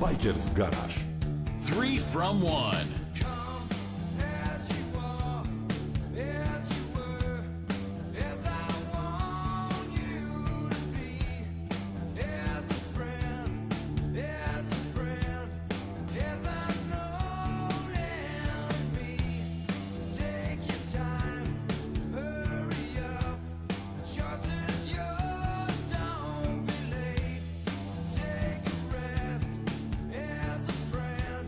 Biker's Garage. 3 from 1. Come as you are, as you were, as I want you to be, as a friend, as I know and me. Take your time, hurry up. Choice is yours, don't be late. Take a rest, as a friend,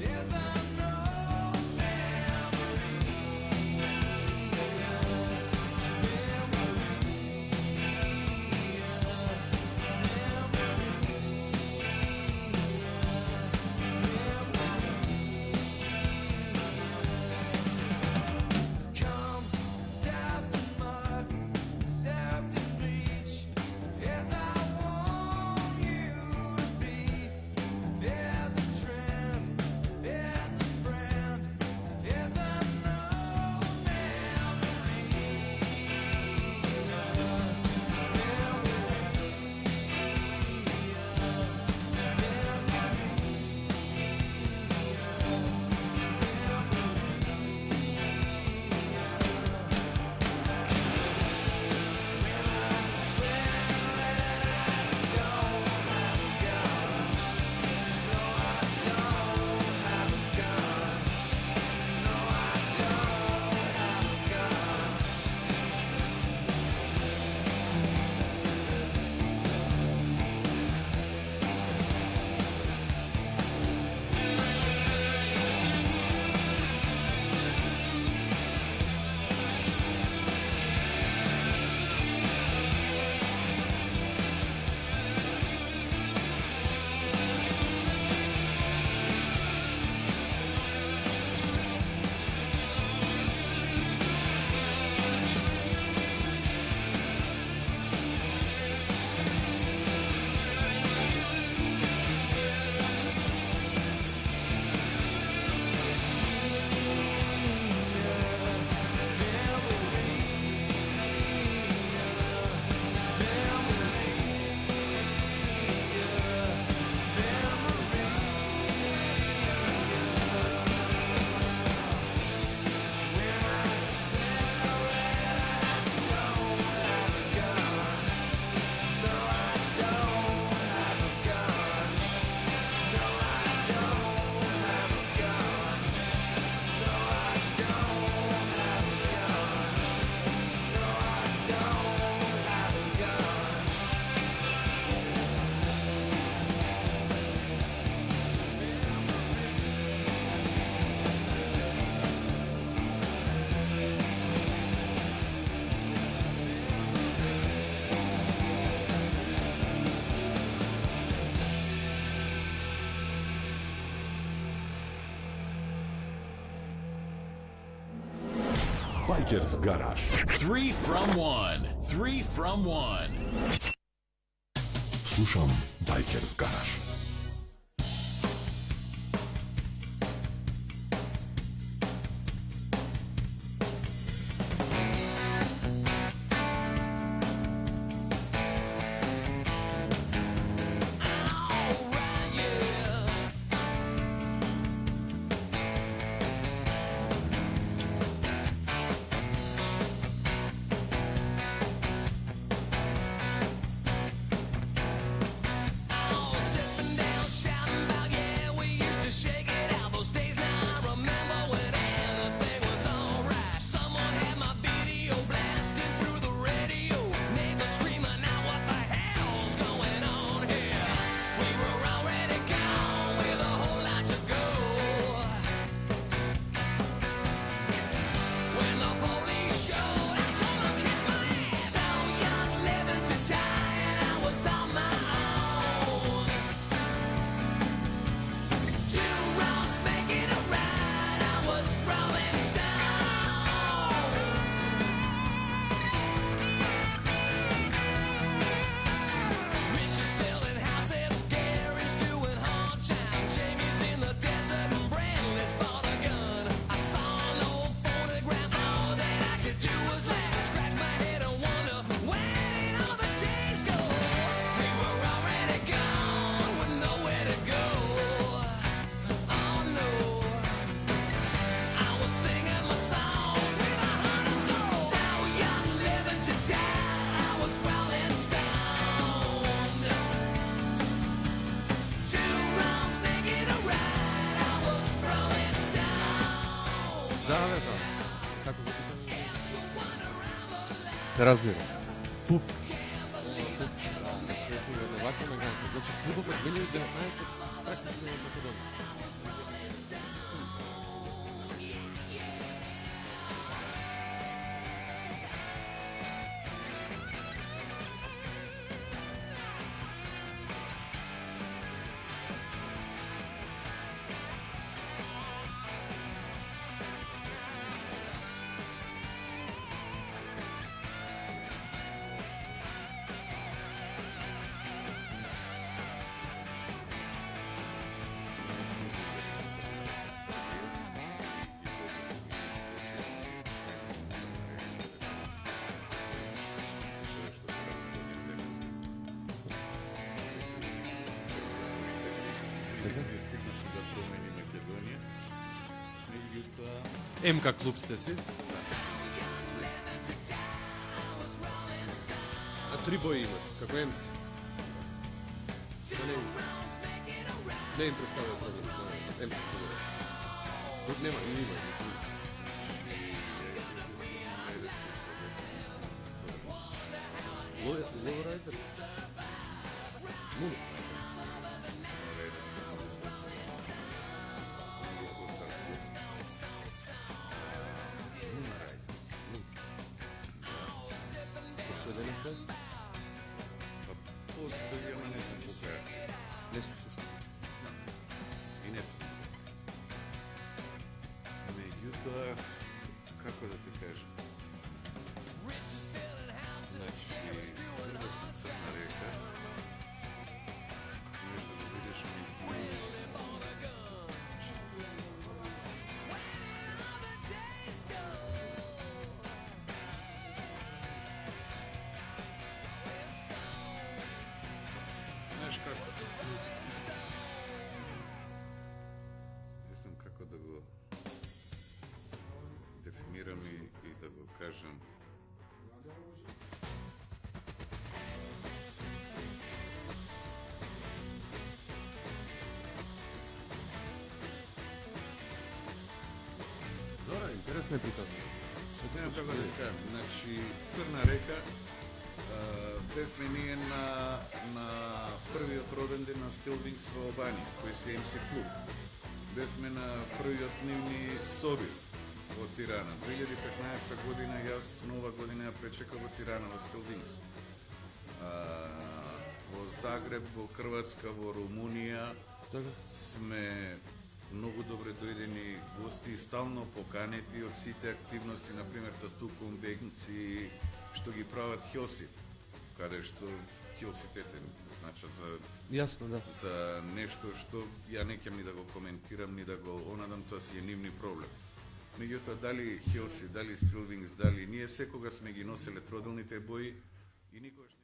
as I know memory. Come, dust and mud, soaked in bleach, as I want you to be, as a trend, as a friend, as I know memory. Biker's Garage. 3 from 1. 3 from 1. Slušam Biker's Garage. Sipping те разбирам. Туп. Вака ме ганка. Значи клубот од 2019 практично е Македонија. Стигнато да промени Македонија. Меѓутоа, МК клуб сте си. А 3 бои имат, како МС. Не им представува проблем на МС клубове. Тук нема, и има. Лоурайзер. Муно. Што денес бе? постои, ама не се покаја. Не сум слушал. И не сме. Меѓутоа, како да ти кажам? Значи, Црна река, можеш да го видиш меѓу знаеш како? Не знам како да го дефинирам и да го кажам. Добра, интересна е приказна. Не знам како да ти кажам. Значи, Црна река, бевме ние на првиот роден ден на Still Wings во Албанија, кој се MC клуб. Бевме на првиот нивни соби во Тирана. 2015 година, јас нова година ја пречекав во Тирана, во Still Wings. Во Загреб, во Хрватска, во Румунија, Така? сме многу добре дојдени гости, стално поканети од сите активности, например тату конвенции што ги прават Хелси, каде што Хелсите значат Јасно, да. за нешто што ја не ќам ни да го коментирам, ни да го онадам, тоа си е нивни проблем. Меѓутоа, дали Хелси, дали Still Wings, дали ние секогаш сме ги носеле троделните бои и никогаш не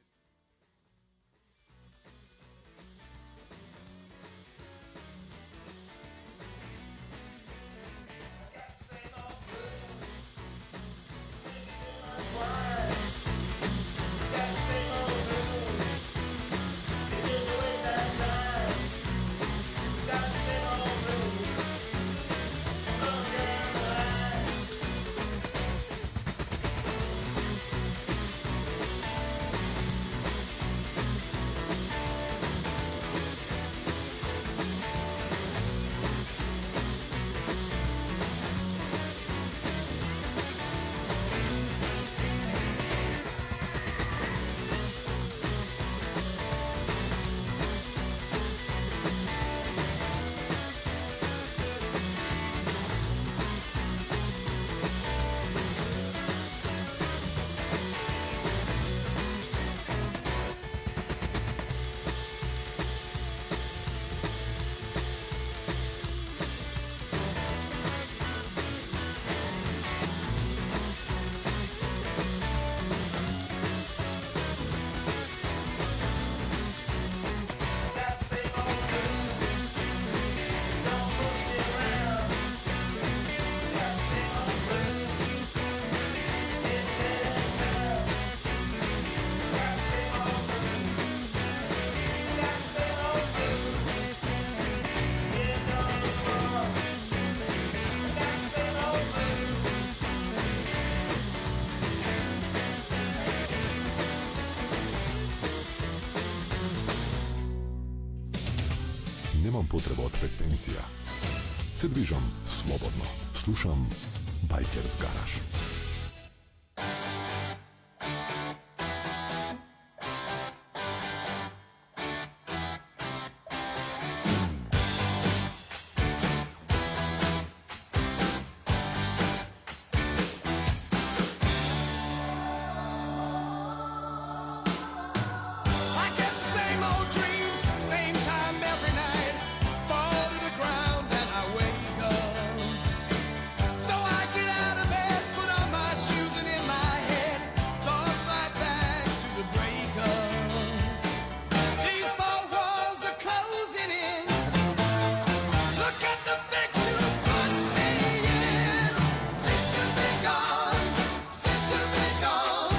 Nemam potreba od pretenzija. Se dvižam slobodno. Slušam Bikers Garage. I get the same old dreams, same time every night. Fall to the ground and I wake up. So I get out of bed, put on my shoes and in my head, thoughts right back to the breakup. These four walls are closing in. Look at the fix you put me in. Since you've been gone, since you've been gone,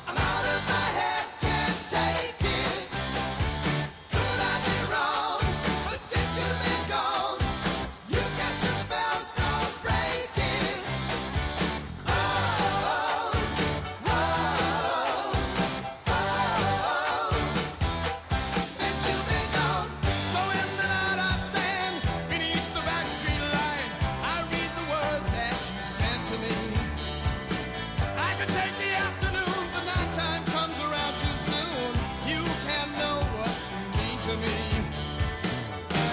I'm out of my head, can't take it. Could I be wrong? But since you've been gone, you cast the spell so breaking. Oh, oh, oh. Since you've been gone, so in the night I stand beneath the backstreet light. I read the words that you sent to me. I could take the afternoon, but nighttime comes around too soon. You can't know what you mean to me.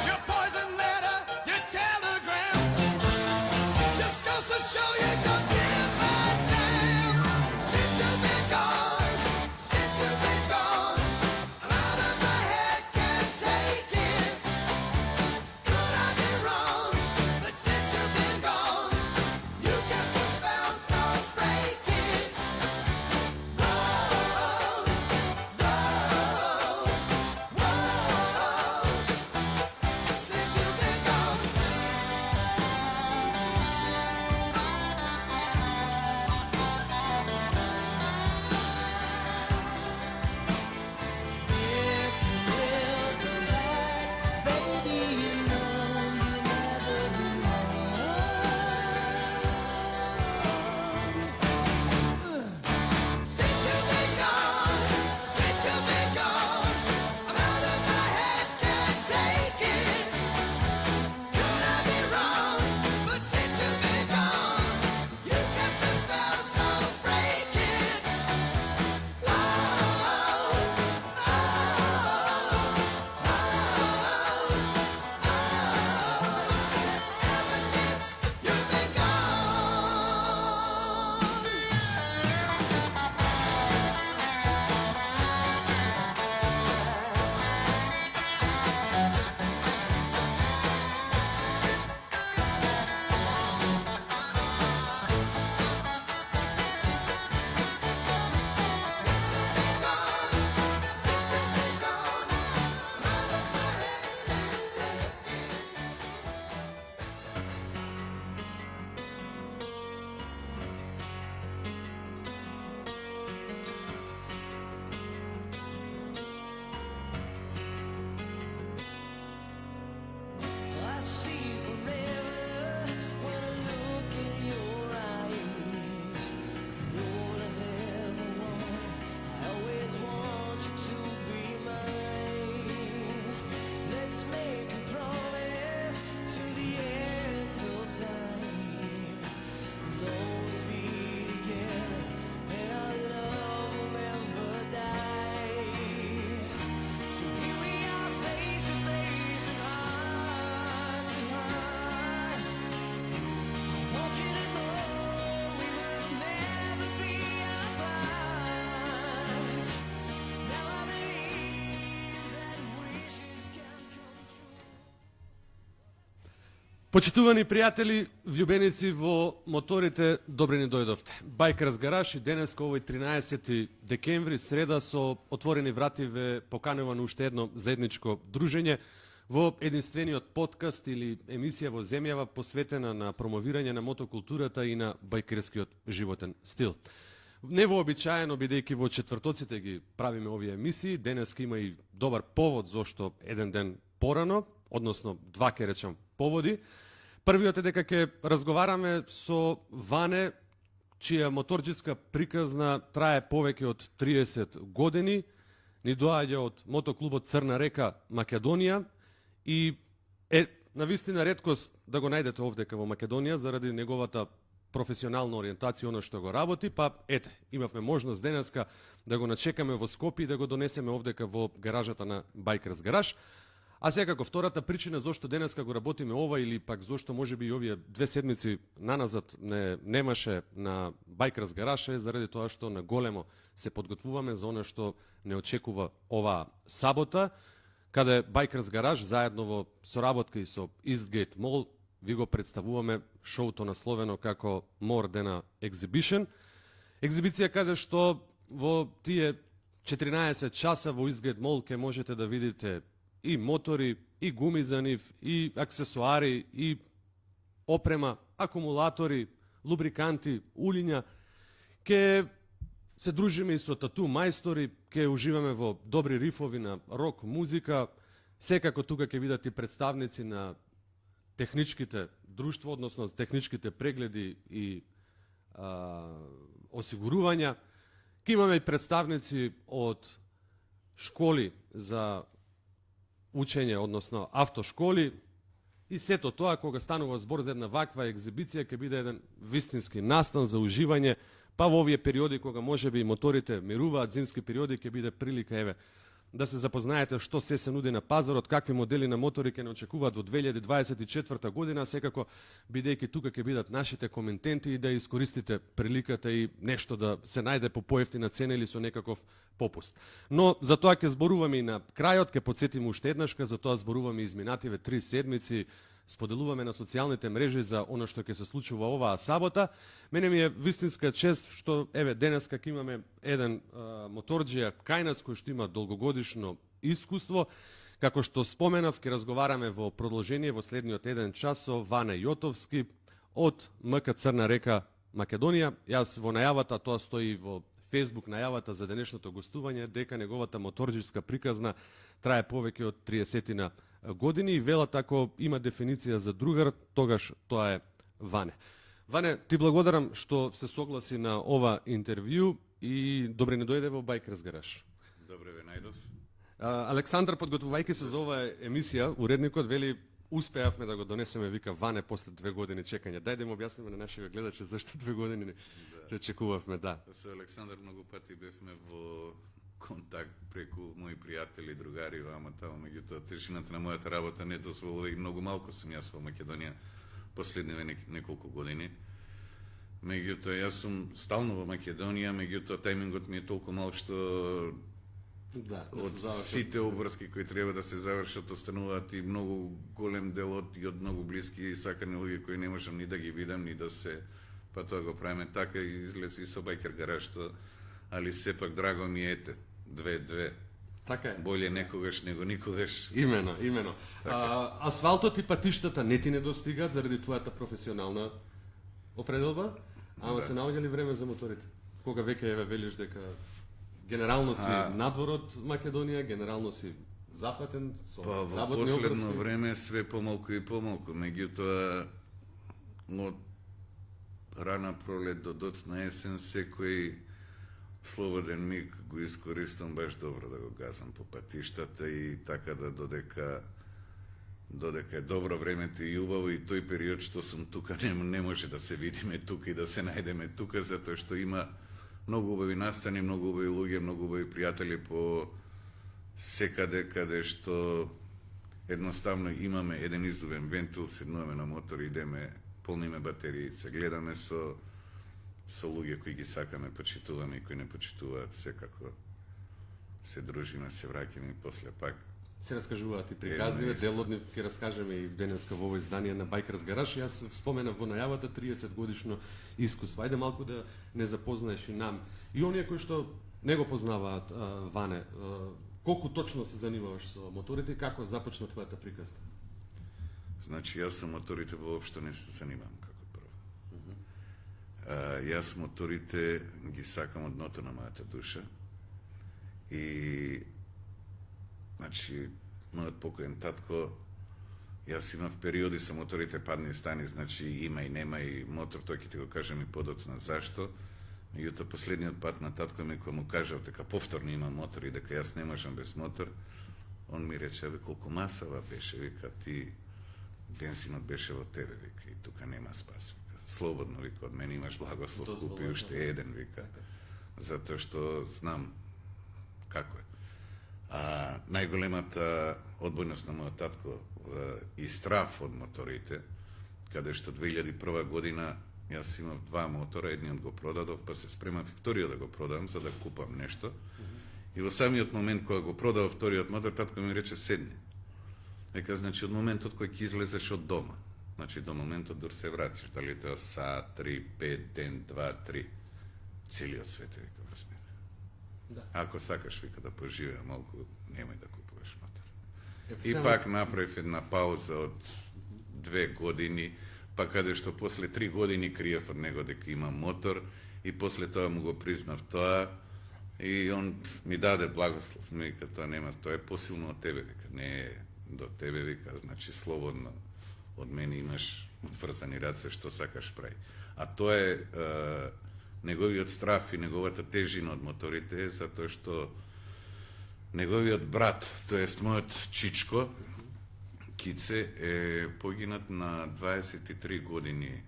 Your poison letter, your telegram, just goes to show you don't give a damn. Since you've been gone, since you've been gone, I'm out of my head, can't take it. Could I be wrong? But since you've been gone, you cast a spell so breaking. Oh, oh, oh. Since you've been gone. Since you've been gone, since you've been gone, I'm out of my head, can't take it. Could I be wrong? But since you've been gone, you cast a spell so breaking. Oh, oh, oh, ever since you've been gone. Since you've been gone, since you've been gone, I'm out of my head, can't take it. Since you've I see forever when I look in your eyes. You're all I've ever wanted. I always want you to be mine. Let's make a promise to the end of time. We'll always be together, and our love will never die. So here we are, face to face and heart to heart. I want you to know we will never be apart. Now I believe that wishes can come true. Почитувани пријатели, влюбеници во моторите, добре ни дојдовте. Bikers Garage и денеска овој 13 декември, среда, со отворени врати ве поканува на уште едно заедничко дружење во единствениот подкаст или емисија во земјава посветена на промовирање на мотокултурата и на байкерскиот животен стил. Невообичаено, бидејќи во четвртоците ги правиме овие емисии, денеска има и добар повод зошто еден ден порано, односно два ке речам поводи. Првиот е дека ќе разговараме со Ване, чија моторџиска приказна трае повеќе од 30 години, ни доаѓа од мотоклубот Црна река, Македонија, и навистина реткост да го најдете овдека во Македонија заради неговата професионална ориентација, оно што го работи, па ете, имавме можност денеска да го начекаме во Скопје и да го донесеме овдека во гаражата на Bikers Garage. А секако втората причина зошто денеска го работиме ова или пак зошто можеби и овие 2 седмици наназад немаше на Bikers Garage е заради тоа што на големо се подготвуваме за оно што не очекува оваа сабота, каде Bikers Garage заедно во соработка и со Eastgate Mall ви го представуваме шоуто насловено како More Than a Exhibition. Екзибиција каде што во тие 14 часа во Eastgate Mall ќе можете да видите и мотори, и гуми за нив, и аксесуари, и опрема, акумулатори, лубриканти, улиња. Ке се дружиме и со тату мајстори, ке уживаме во добри рифови на рок музика. Секако тука ќе бидат и представници на техничките друштво, односно техничките прегледи и осигурувања. Ке имаме и представници од школи за учење, односно автошколи, и сето тоа кога станува збор за една ваква екзибиција ќе биде еден вистински настан за уживање, па во овие периоди кога можеби моторите мируваат, зимски периоди, ќе биде прилика еве да се запознаете што се нуди на пазарот, какви модели на мотори ќе не очекуваат во 2024 година, секако бидејќи тука ќе бидат нашите коментенти и да искористите приликата и нешто да се најде по поевтина цена или со некаков попуст. Но за тоа ќе зборуваме и на крајот, ќе потсетиме уште еднашка, за тоа зборуваме изминативе 3 седмици, споделуваме на социјалните мрежи за оно што ќе се случува оваа сабота. Мене ми е вистинска чест што еве денеска ќе имаме еден моторџија кај нас кој што има долгогодишно искуство. Како што споменав, ќе разговараме во продолжение во следниот еден час со Ване Јотовски од МК Црна река Македонија. Јас во најавата, тоа стои во Facebook најавата за денешното гостување, дека неговата моторџиска приказна трае повеќе од 30 години и велат ако има дефиниција за другар, тогаш тоа е Ване. Ване, ти благодарам што се согласи на ова интервју и добре не дојде во Bikers Garage. Добре ве најдов. Александар, подготвувајќи се за оваа емисија, уредникот вели успеавме да го донесеме, вика Ване, после 2 години чекање. Дај да му објасниме на нашите гледачи зашто 2 години те чекувавме, да. Со Александар многу пати бевме во контакт преку мои пријатели, другари, вама таму, меѓутоа тежината на мојата работа не дозволува и многу малку сум јас во Македонија последниве неколку години. Меѓутоа јас сум стално во Македонија, меѓутоа тајмингот ми е толку мал што од сите обврски кои треба да се завршат остануваат и многу голем дел и од многу блиски и сакани луѓе кои не можам ни да ги видам, ни да се, па тоа го правиме така и излезе и со Bikers Garage, што али сепак драго ми е ете, 2-2. Така е. Боле некогаш него никогаш. Имено. Асфалтот и патиштата не ти недостигаат заради твојата професионална определба, ама се наоѓа ли време за моторите? Кога веќе еве велиш дека генерално си надвор од Македонија, генерално си зафатен со Па во работни последно обврски? време све помалку и помалку, меѓутоа од рана пролет до доцна есен секој слободен миг го искористам баш добро да го газам по патиштата и така да додека е добро времето и убаво и тој период што сум тука не може да се видиме тука и да се најдеме тука, затоа што има многу убави настани, многу убави луѓе, многу убави пријатели по секаде каде што едноставно имаме еден издувен вентил, седнуваме на мотор, идеме, полниме батерии, се гледаме со луѓе кои ги сакаме, почитуваме и кои не почитуваат, секако се дружиме, се враќаме и после пак. Се раскажуваат и приказниве, дел од нив ќе раскажеме и денеска во ово издание на Bikers Garage. Јас споменав во најавата 30 годишно искуство. Ајде малку да не запознаеш и нам. И оние кои што не го познаваат Ване, колку точно се занимаваш со моторите и како започна твојата приказна? Значи, јас со моторите воопшто не се занимавам како прво. Јас моторите ги сакам од дното на мојата душа. И значи, мојот покоен татко, јас имав периоди со моторите падни и стани, значи има и нема и мотор, тој ќе ти го кажем и подоцна зашто. Меѓутоа последниот пат на татко ми кога му кажав дека повторно има мотор и дека јас не можам без мотор, он ми рече, бе, колку масава беше, вика, ти бензинот беше во тебе, вика, и тука нема спас, вика. Слободно, вика, од мене имаш благослов, Дозволено. купи уште еден, вика. Затоа што знам како е. А најголемата одбојност на мојот татко и страф од моторите, каде што 2001 година јас имав 2 мотора, едниот го продадов, па се спремав и вториот да го продам, за да купам нешто. И во самиот момент кога го продав вториот мотор, татко ми рече седни. Века, значи, од моментот кој ќе излезеш од дома, значи до моментот дори се вратиш, дали тоа саат, 3, 5, ден, 2, 3, целиот свет е, вика, врз мене. Да. Ако сакаш, вика, да поживеа малку, немој да купуваш мотор. Е, И само- пак направив една пауза од 2 години, па каде што после 3 години криев од него дека има мотор и после тоа му го признав тоа и он ми даде благослов, ми вика, тоа нема, тоа е посилно од тебе, вика, не е до тебе, вика, значи слободно од мене имаш отврзани раце, што сакаш прави. А тоа е неговиот страф и неговата тежина од моторите е затоа што неговиот брат, тоест мојот чичко, Кице, е погинат на 23 години,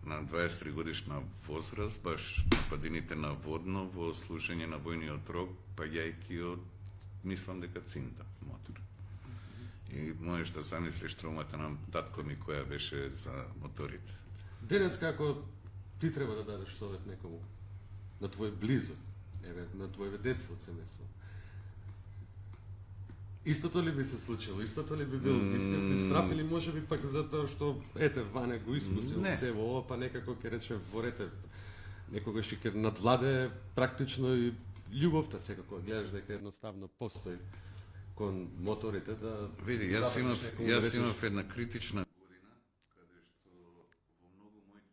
на 23 годишна возраст, баш на падините на Водно, во служење на војниот рок, паѓајќи од, мислам дека цинта, мотор. И можеш да замислиш травмата на татко ми која беше за моторите. Денес како ти треба да дадеш совет некому, на твој близо, еве, на твоје деца од семејство. Истото ли би се случило? Истото ли би бил истиот ти страф или може би пак затоа што ете Ване го искусил Не. се во ова, па некако ќе рече ворете некогаш ќе надвладе практично и љубовта секако гледаш дека едноставно постои кон моторите да Види, јас забраниш имав, некому да јас речеш, имав една критична година, каде што во многу мои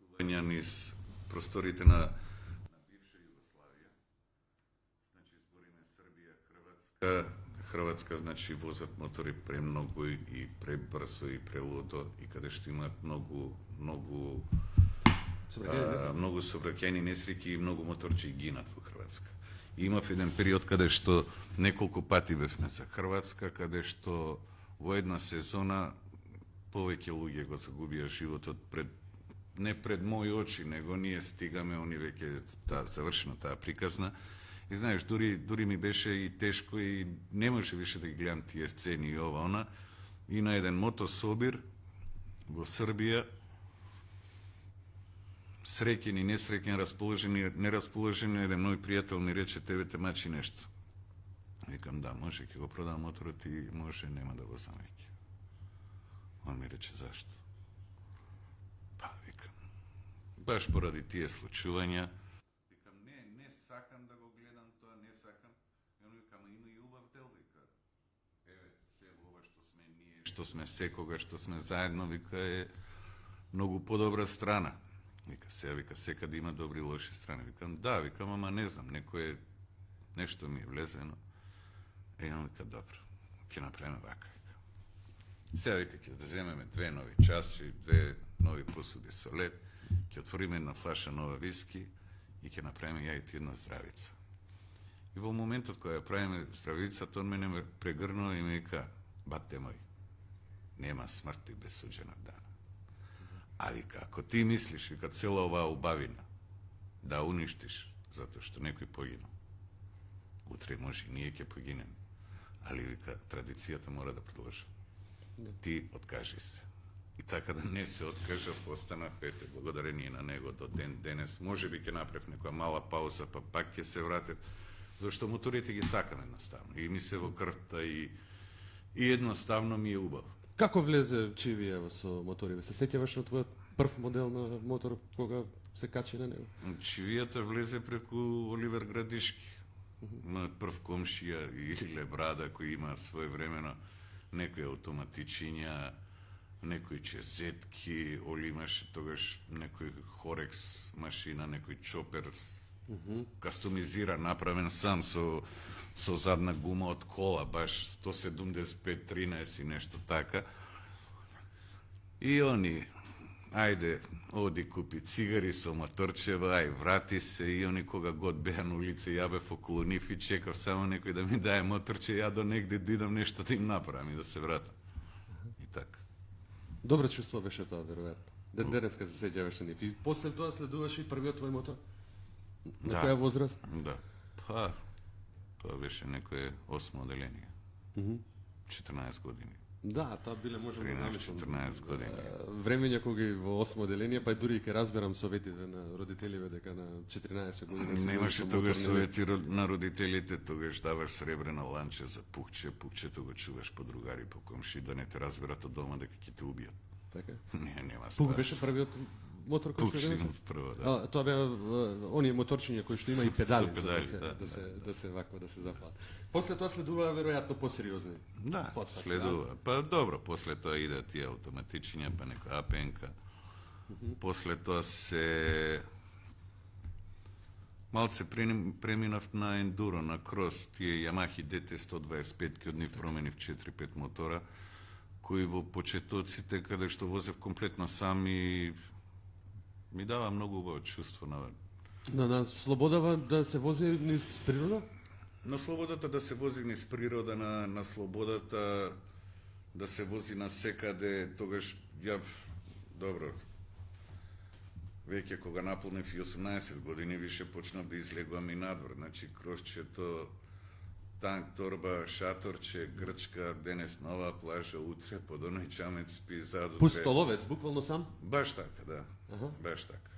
патувања низ просторите на бивша Југославија, значи збориме Србија, Хрватска, значи возат мотори премногу и пребрзо и прелудо и каде што имаат многу многу сообраќајни несреќи и многу моторчи гинат во Хрватска. И имав еден период каде што неколку пати бевме за Хрватска, каде што во една сезона повеќе луѓе го загубија животот не пред мои очи, него ние стигаме, они веќе завршена таа приказна. И знаеш, дури ми беше и тешко и не може више да ги гледам тие сцени и ова, она. И на еден мотособир во Србија, среќен и несреќен, расположен и нерасположен, еден мој пријател ми рече, тебе те мачи нешто. Викам, да, може, ќе го продам моторот и може, нема да го знам веќе. Он ми рече, зашто? Па, викам, баш поради тие случувања, викам, не сакам да го гледам тоа, не сакам. И он вика, ама има и убав дел, вика. Еве, се ова што сме ние, што сме секогаш, што сме заедно, вика, е многу подобра страна. Вика, сега, вика, секаде има добри и лоши страни. Викам, да, викам, ама не знам, некој нешто ми е влезено. И он вика, добро, ќе направиме вака, вика. Сега, вика, ќе да земеме 2 нови чаши, 2 нови посуди со лед, ќе отвориме една флаша нова виски и ќе направиме ја и ти една здравица. И во моментот кога ја правиме здравицата, он мене ме прегрнува и ми вика, бате мој, нема смрти без суđена дана. А вика, ако ти мислиш, вика, цела оваа убавина да уништиш затоа што некој погинал, утре може и ние ќе погинеме. Али, вика, традицијата мора да продолжи. Ти откажи се. И така да не се откажав, останав, ете, благодарение на него до ден денес. Може би ќе направив некоја мала пауза, па пак ќе се вратев, зашто моторите ги сакам едноставно. И ми се во крвта и едноставно ми е убаво. Како влезе Чивиево со моториве? Се сеќаваш на твојот прв модел на мотор кога се качи на него? Чивијата влезе преку Оливер Градишки. Мојот прв комшија и лебрада кој има своевремено некои автоматичиња, некои чезетки, Оли имаше тогаш некој Хорекс машина, некој чопер, кастомизира, направен сам со задна гума од кола, баш 175-13 и нешто така. И они, ајде, оди купи цигари со моторчева, ај врати се, и они кога год беа на улица, ја бев околу нив и чекав само некој да ми даде моторче, ја до негде да идам нешто да им направам и да се вратам. Добро чувство беше тоа, веројатно. Денеска се сеќаваш на нив. И после тоа следуваше и првиот твој мотор? На Да. која возраст? Да. Па, тоа беше некое 8 оделение. 14 години. Да, тоа биле можам да 13-14 години. Времења кога и во 8 оделение, па и дури и ке разберам советите на родителиве дека на 14 години Немаше со тогаш мотор, нели? совети на родителите, тогаш даваш сребрена ланче за пукче, пукчето го чуваш по другари, по комши, да не те разберат од дома дека ќе те убијат. Така. Не, нема спас. Пук беше првиот мотор кој Пук што имав имаше? прво, да. Тоа беа оние моторчиња кои што има и педали, Со педали, за да, да се ваква, да се запалат. После тоа следува веројатно посериозни. Да, потпати, следува. Па добро, после тоа идат тие автоматичња, па некоја АПН-ка. После тоа се малце преминав на ендуро, на крос, тие Yamaha DT125, ки од нив променив 4-5 мотора, кои во почетоците, каде што возев комплетно сам и ми дава многу убаво чувство На слободава да се вози низ природа? на слободата да се вози низ природа, на слободата да се вози на секаде, тогаш ја добро. Веќе кога наполнив и 18 години, више почнав да излегувам и надвор. Значи кросчето, танк, торба, шаторче, Грчка, денес нова плажа, утре под оној чамец спи заду. Пустоловец, буквално сам? Баш така, да. Аха. Баш така.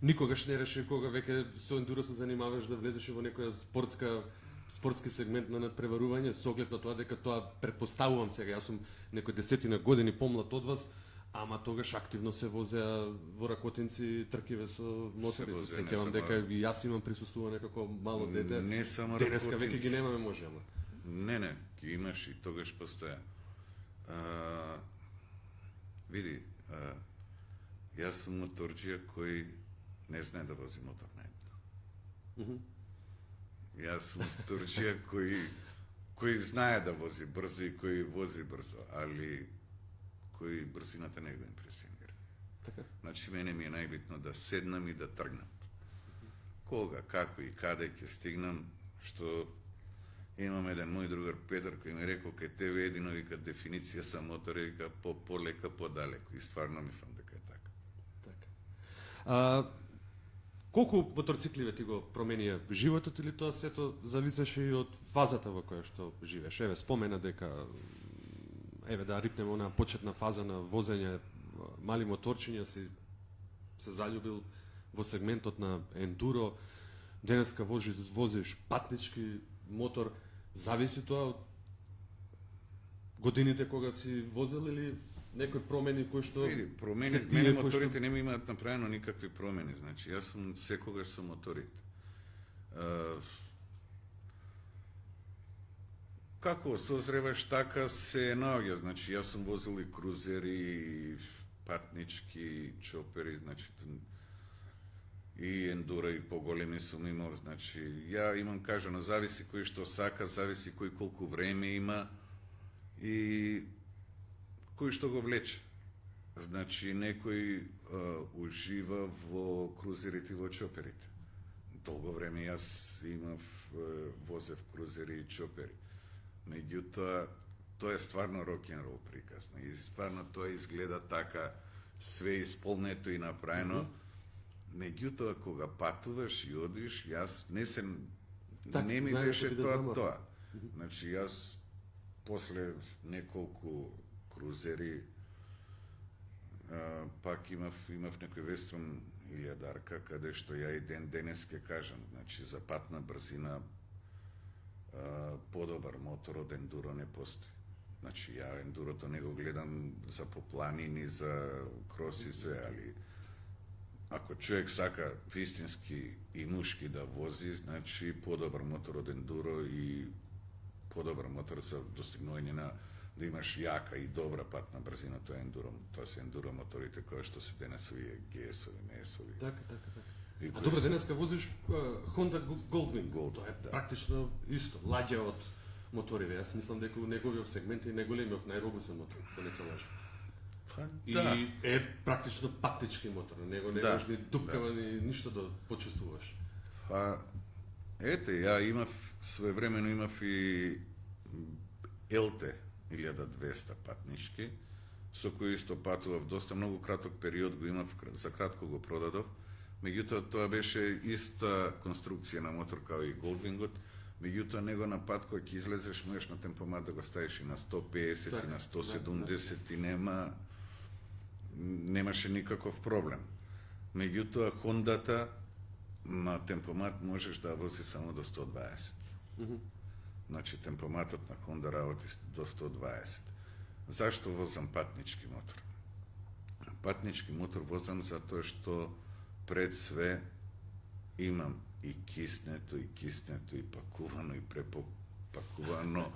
Никогаш не реши кога веќе со ендуро се занимаваш да влезеш во некоја спортски сегмент на надпреварување, со оглед на тоа дека тоа претпоставувам сега, јас сум некој 10 години помлад од вас, ама тогаш активно се возеа во Ракотинци тркиве со мотори. возеа, не Сеќавам само- дека и јас имам присуствуване како мало дете. Не само Денеска веќе Ракотинци. ги немаме може, ама. Не, ги имаш и тогаш постоја. Види, јас сум моторџија кој не знае да вози мотор наедно. Јас сум моторџија кој знае да вози брзо и кој вози брзо, али кој брзината не го импресионира. Така. Значи, мене ми е најбитно да седнам и да тргнам. Кога, како и каде ќе стигнам, што имам еден мој другар Петар кој ми рекол кај тебе едино вика дефиниција за мотор е вика полека, подалеку. И стварно мислам дека е така. Така. Колку моторцикливе ти го променија животот или тоа сето зависеше и од фазата во која што живееш? Еве, спомена дека еве да рипнеме она почетна фаза на возење мали моторчиња се заљубил во сегментот на ендуро. Денеска возиш патнички мотор, зависи тоа од годините кога си возел или некои промени кои што Види, промени, се тие мене кои моторите не ми имаат направено никакви промени, значи јас сум секогаш со моторите. Како созреваш, така се наоѓа, значи јас сум возил и крузери, и патнички, и чопери, значи и ендура и поголеми сум имал, значи ја имам кажано, зависи кој што сака, зависи кој колку време има и кој што го влече. Значи, некој ужива во крузерите и во чоперите. Долго време јас возев крузери и чопери. Меѓутоа, тоа е стварно рок-н-рол приказна. И стварно тоа изгледа така, све исполнето и направено. Меѓутоа, кога патуваш и одиш, јас Так, не ми знаеш беше да биде тоа замор. тоа. Значи, јас после неколку крузери пак имав некој Вестрон илјадарка, каде што ја и денес ке кажам, значи за патна брзина подобар мотор од ендуро не постои. Значи ја ендурото не го гледам за попланини, за кроси све, али ако човек сака вистински и мушки да вози, значи подобар мотор од ендуро и подобар мотор за достигнување на да имаш јака и добра патна брзина, тоа е ендуро, тоа се ендуро моторите кои што се денесови GS-ови, MS-ови. Така. И А кои добро, се- денеска возиш Honda Goldwing. Goldwing, Тоа е да. практично исто, лаѓа од моториве. Јас мислам дека у неговиот сегмент е најголемиот, најробусен мотор, ако не се лажам. Па, И да. е практично патнички мотор, на него не Да, можеш ни дупкава ни ништо да почувствуваш. Па, ете, ја своевремено имав и LT 1200 патнички, со кој исто патував доста многу краток период, го имав, за кратко го продадов. Меѓутоа тоа беше иста конструкција на мотор као и Goldwingот. Меѓутоа него на пат кој ќе излезеш можеш на темпомат да го ставиш и на 150 и на 170 и немаше никаков проблем. Меѓутоа Хондата на темпомат можеш да вози само до 120. Значи темпоматот на Honda работи до 120. Зашто возам патнички мотор? Патнички мотор возам затоа што пред све имам и киснето, и пакувано, и препакувано,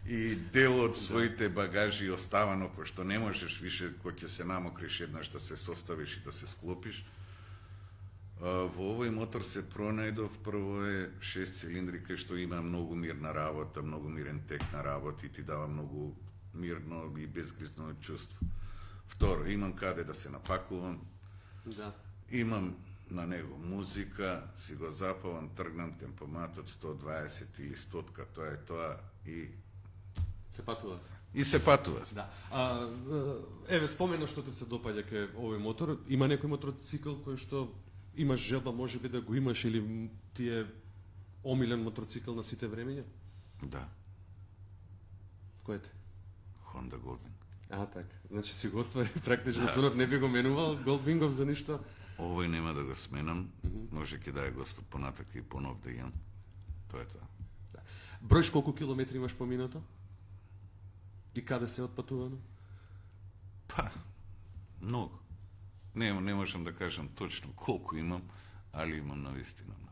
и дел од своите багажи оставано, пошто не можеш више, кој ќе се намокриш еднаш да се составиш и да се склопиш. Во овој мотор се пронајдов, прво е 6 цилиндри, кај што има многу мирна работа, многу мирен тек на работа и ти дава многу мирно и безгризно чувство. Второ, имам каде да се напакувам, Да. имам на него музика, си го запалам, тргнам темпоматот 120 или 100, тоа е тоа и Се патува. се патува. Да. Еве спомена што ти се допаѓа кај овој мотор, има некој мотоцикл кој што имаш желба можеби да го имаш или ти е омилен мотоцикл на сите времења? Да, Кој е? Honda Goldwing. Така. Значи си го оствари практично сонот, не би го менувал Goldwingов за ништо. Овој нема да го сменам, може ќе даде Господ понатак и понов да имам. Тоа е тоа. Да. Бројш колку километри имаш поминато? И каде се отпатувано? Па, многу. Не можам да кажам точно колку имам, али имам навистина многу.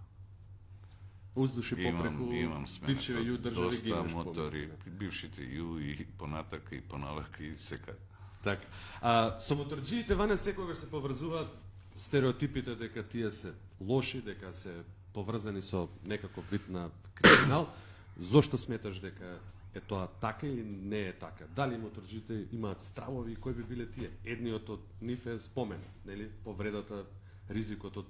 Уздуши попреку Имам бившиве сменато ју држави ги доста имаш мотори, поминато. бившите ју и понатака и поновака и секаде. Така. Со моторџиите ване секогаш се поврзуваат стереотипите дека тие се лоши, дека се поврзани со некаков вид на криминал. Зошто сметаш дека е тоа така или не е така? Дали моторџиите имаат стравови и кои би биле тие? Едниот од нив е спомена, нели, повредата, ризикот од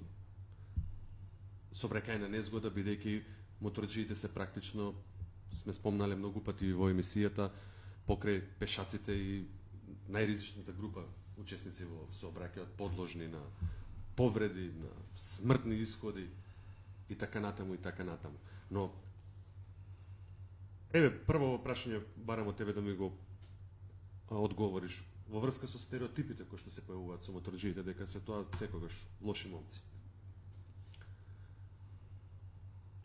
собрекајна незгода, бидејќи моторџиите се практично, сме спомнале многу пати во емисијата, покрај пешаците и најризичната група учесници во сообраќајот подложни на повреди, на смртни исходи и така натаму и така натаму. Но еве прво прашање барам од тебе да ми го одговориш во врска со стереотипите кои што се појавуваат со моторџиите дека се тоа секогаш лоши момци.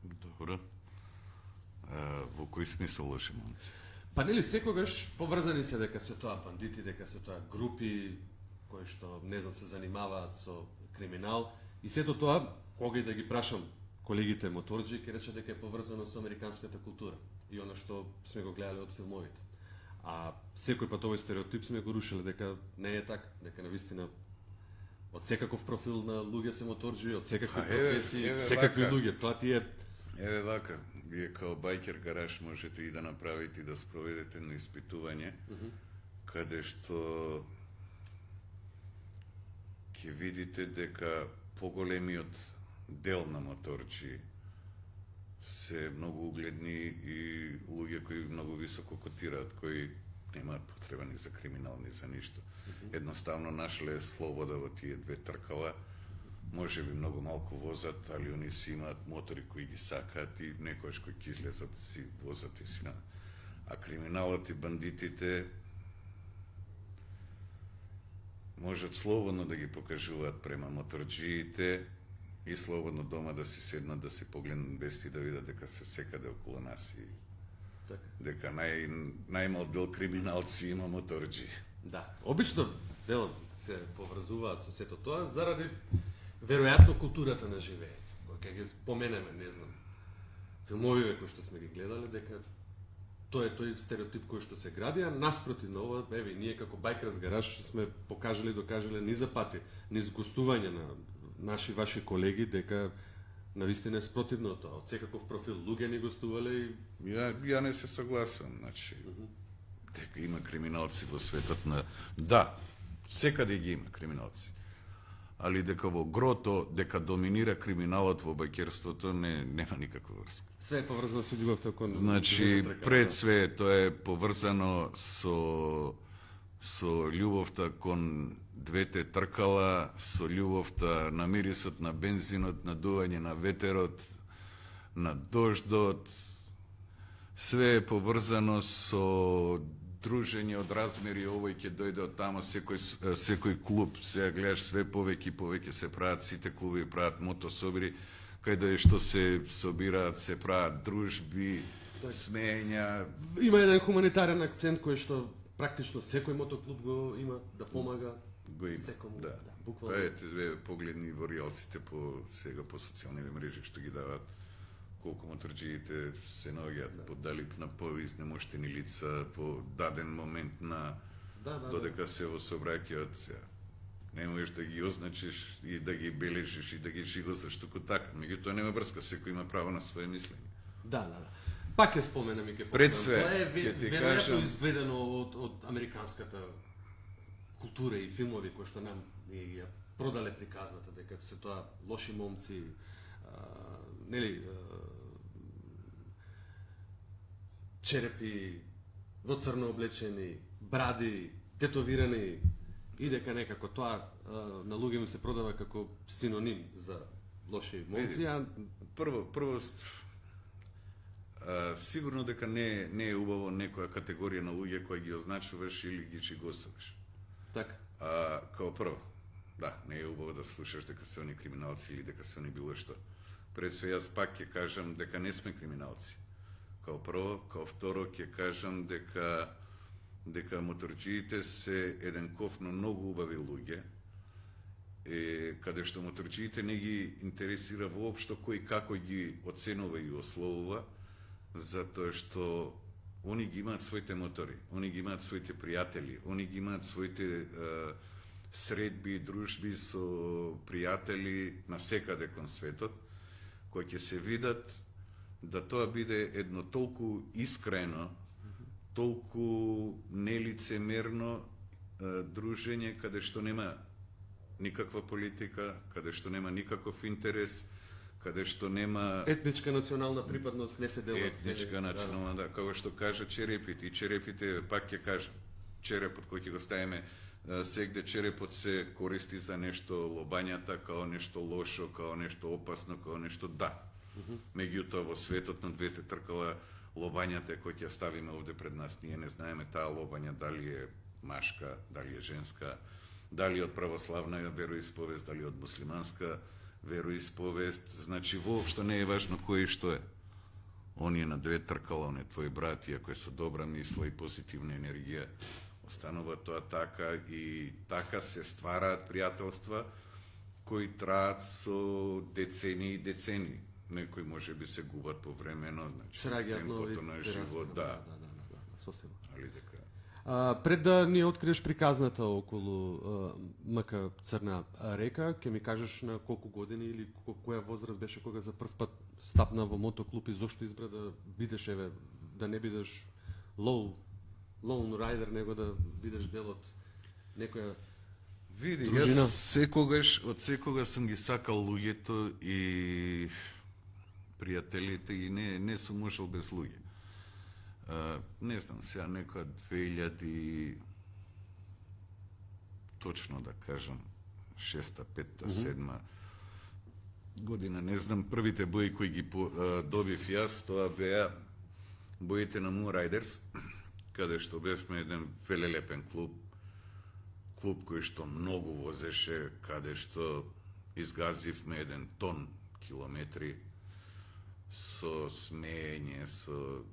Добро. Во кој смисол лоши момци? Па нели секогаш поврзани се дека се тоа бандити, дека се тоа групи кои што не знам се занимаваат со криминал и сето тоа кога и да ги прашам колегите моторџи ќе рече дека е поврзано со американската култура и она што сме го гледале од филмовите. А секој пат овој стереотип сме го рушиле дека не е така, дека навистина од секаков профил на луѓе се моторџи, од секакви професии, секакви вака. луѓе. Тоа ти е Еве вака, вие као байкер гараж можете и да направите и да спроведете на испитување, каде што ќе видите дека поголемиот дел на моторџи се многу угледни и луѓе кои многу високо котираат, кои немаат потреба ни за криминал, ни за ништо. Едноставно нашле слобода во тие две тркала, може би многу малку возат, али они си имаат мотори кои ги сакаат и некојаш кои ќе излезат си возат и си на... А криминалот и бандитите можат слободно да ги покажуваат према моторџиите и слободно дома да си седнат, да си погледнат вести, да видат дека се секаде околу нас и така. дека најмал дел криминалци има моторџи. Да, обично делом се поврзуваат со сето тоа заради веројатно културата на живење. Кога ги споменеме, не знам, филмовиве кои што сме ги гледале, дека тоа е тој стереотип кој што се гради, а наспроти на ова, еве, ние како Байкерс гараж сме покажале и докажале низ пати, низ гостување на наши ваши колеги дека навистина е спротивно од тоа. Од секаков профил луѓе ни гостувале и Ја не се согласувам, значи, дека има криминалци во светот на... Да, секаде ги има криминалци. Али дека во грото, дека доминира криминалот во бајкерството, нема никаква врска. све е поврзано со љубовта кон Значи, љубовта, пред све тоа е поврзано со со љубовта кон двете тркала, со љубовта на мирисот на бензинот, на дување на ветерот, на дождот. Све е поврзано со дружење од размери, овој ќе дојде од тамо, секој клуб, сега гледаш све повеќе и повеќе се прават, сите клуби прават мотособири, кај да е што се собираат, се прават дружби, смења. Има еден хуманитарен акцент кој што практично секој мотоклуб го има да помага Го има, секому. да. Буквално. Па ете, две погледни во реалсите сега по социјалните мрежи што ги дават колку моторџиите се наоѓаат под далип на поизнемоштени лица во даден момент на додека се во сообраќајот сега. Не можеш да ги означиш и да ги бележиш и да ги живосаш туку така. Меѓутоа нема врска, секој има право на свое мислење. Да. Пак ќе споменам и ќе Пред све, тоа е ќе ти веројатно кажам- изведено од американската култура и филмови кои што нам ни ја продале приказната дека се тоа лоши момци, нели, черепи во црно облечени, бради, тетовирани, и дека некако тоа на луѓе им се продава како синоним за лоши момци, а Прво, сигурно дека не е убаво некоја категорија на луѓе кои ги означуваш или ги чигосуваш. така. Као прво, да, не е убаво да слушаш дека се они криминалци или дека се они било што. Пред све јас пак ќе кажам дека не сме криминалци. Као прво, као второ ќе кажам дека моторџиите се еден кофно многу убави луѓе, каде што моторџиите не ги интересира воопшто кој како ги оценува и ословува, затоа што они ги имаат своите мотори, они ги имаат своите пријатели, они ги имаат своите средби и дружби со пријатели насекаде кон светот, кои ќе се видат да тоа биде едно толку искрено, толку нелицемерно дружење, каде што нема никаква политика, каде што нема никаков интерес, каде што нема Етничка национална припадност не се дела. етничка национална, да, како што кажа черепите, и черепите, пак ќе кажам, черепот кој ќе го ставиме сегде, черепот се користи за нешто, лобањата као нешто лошо, као нешто опасно, као нешто да. Меѓутоа во светот на двете тркала, лобањата кој ќе ставиме овде пред нас, ние не знаеме таа лобања дали е машка, дали е женска, дали од православна вероисповест, дали од муслиманска вероисповест, значи воопшто не е важно кој и што е. Он е на две тркала, он е твој брат, и ако е со добра мисла и позитивна енергија, останува тоа така и така се ствараат пријателства кои траат со децении и децении. Некои може би се губат повремено, значи темпото на живот, да. Сосема. Али дека Пред да ни откриеш приказната околу МК Црна река, ќе ми кажеш на колку години или која возраст беше кога за прв пат стапна во мотоклуб и зошто избра да бидеш, еве, да не бидеш lone rider, него да бидеш дел од некоја Види, дружина? јас од секогаш сум ги сакал луѓето и пријателите и не сум можел без луѓе. Не знам, сега некоја 2000 точно да кажам 6-та, 5-та, 7-та година, не знам, првите бои кои ги добив јас, тоа беа боите на Moon Riders, каде што бевме еден велелепен клуб кој што многу возеше, каде што изгазивме 1 тон километри со смеење, со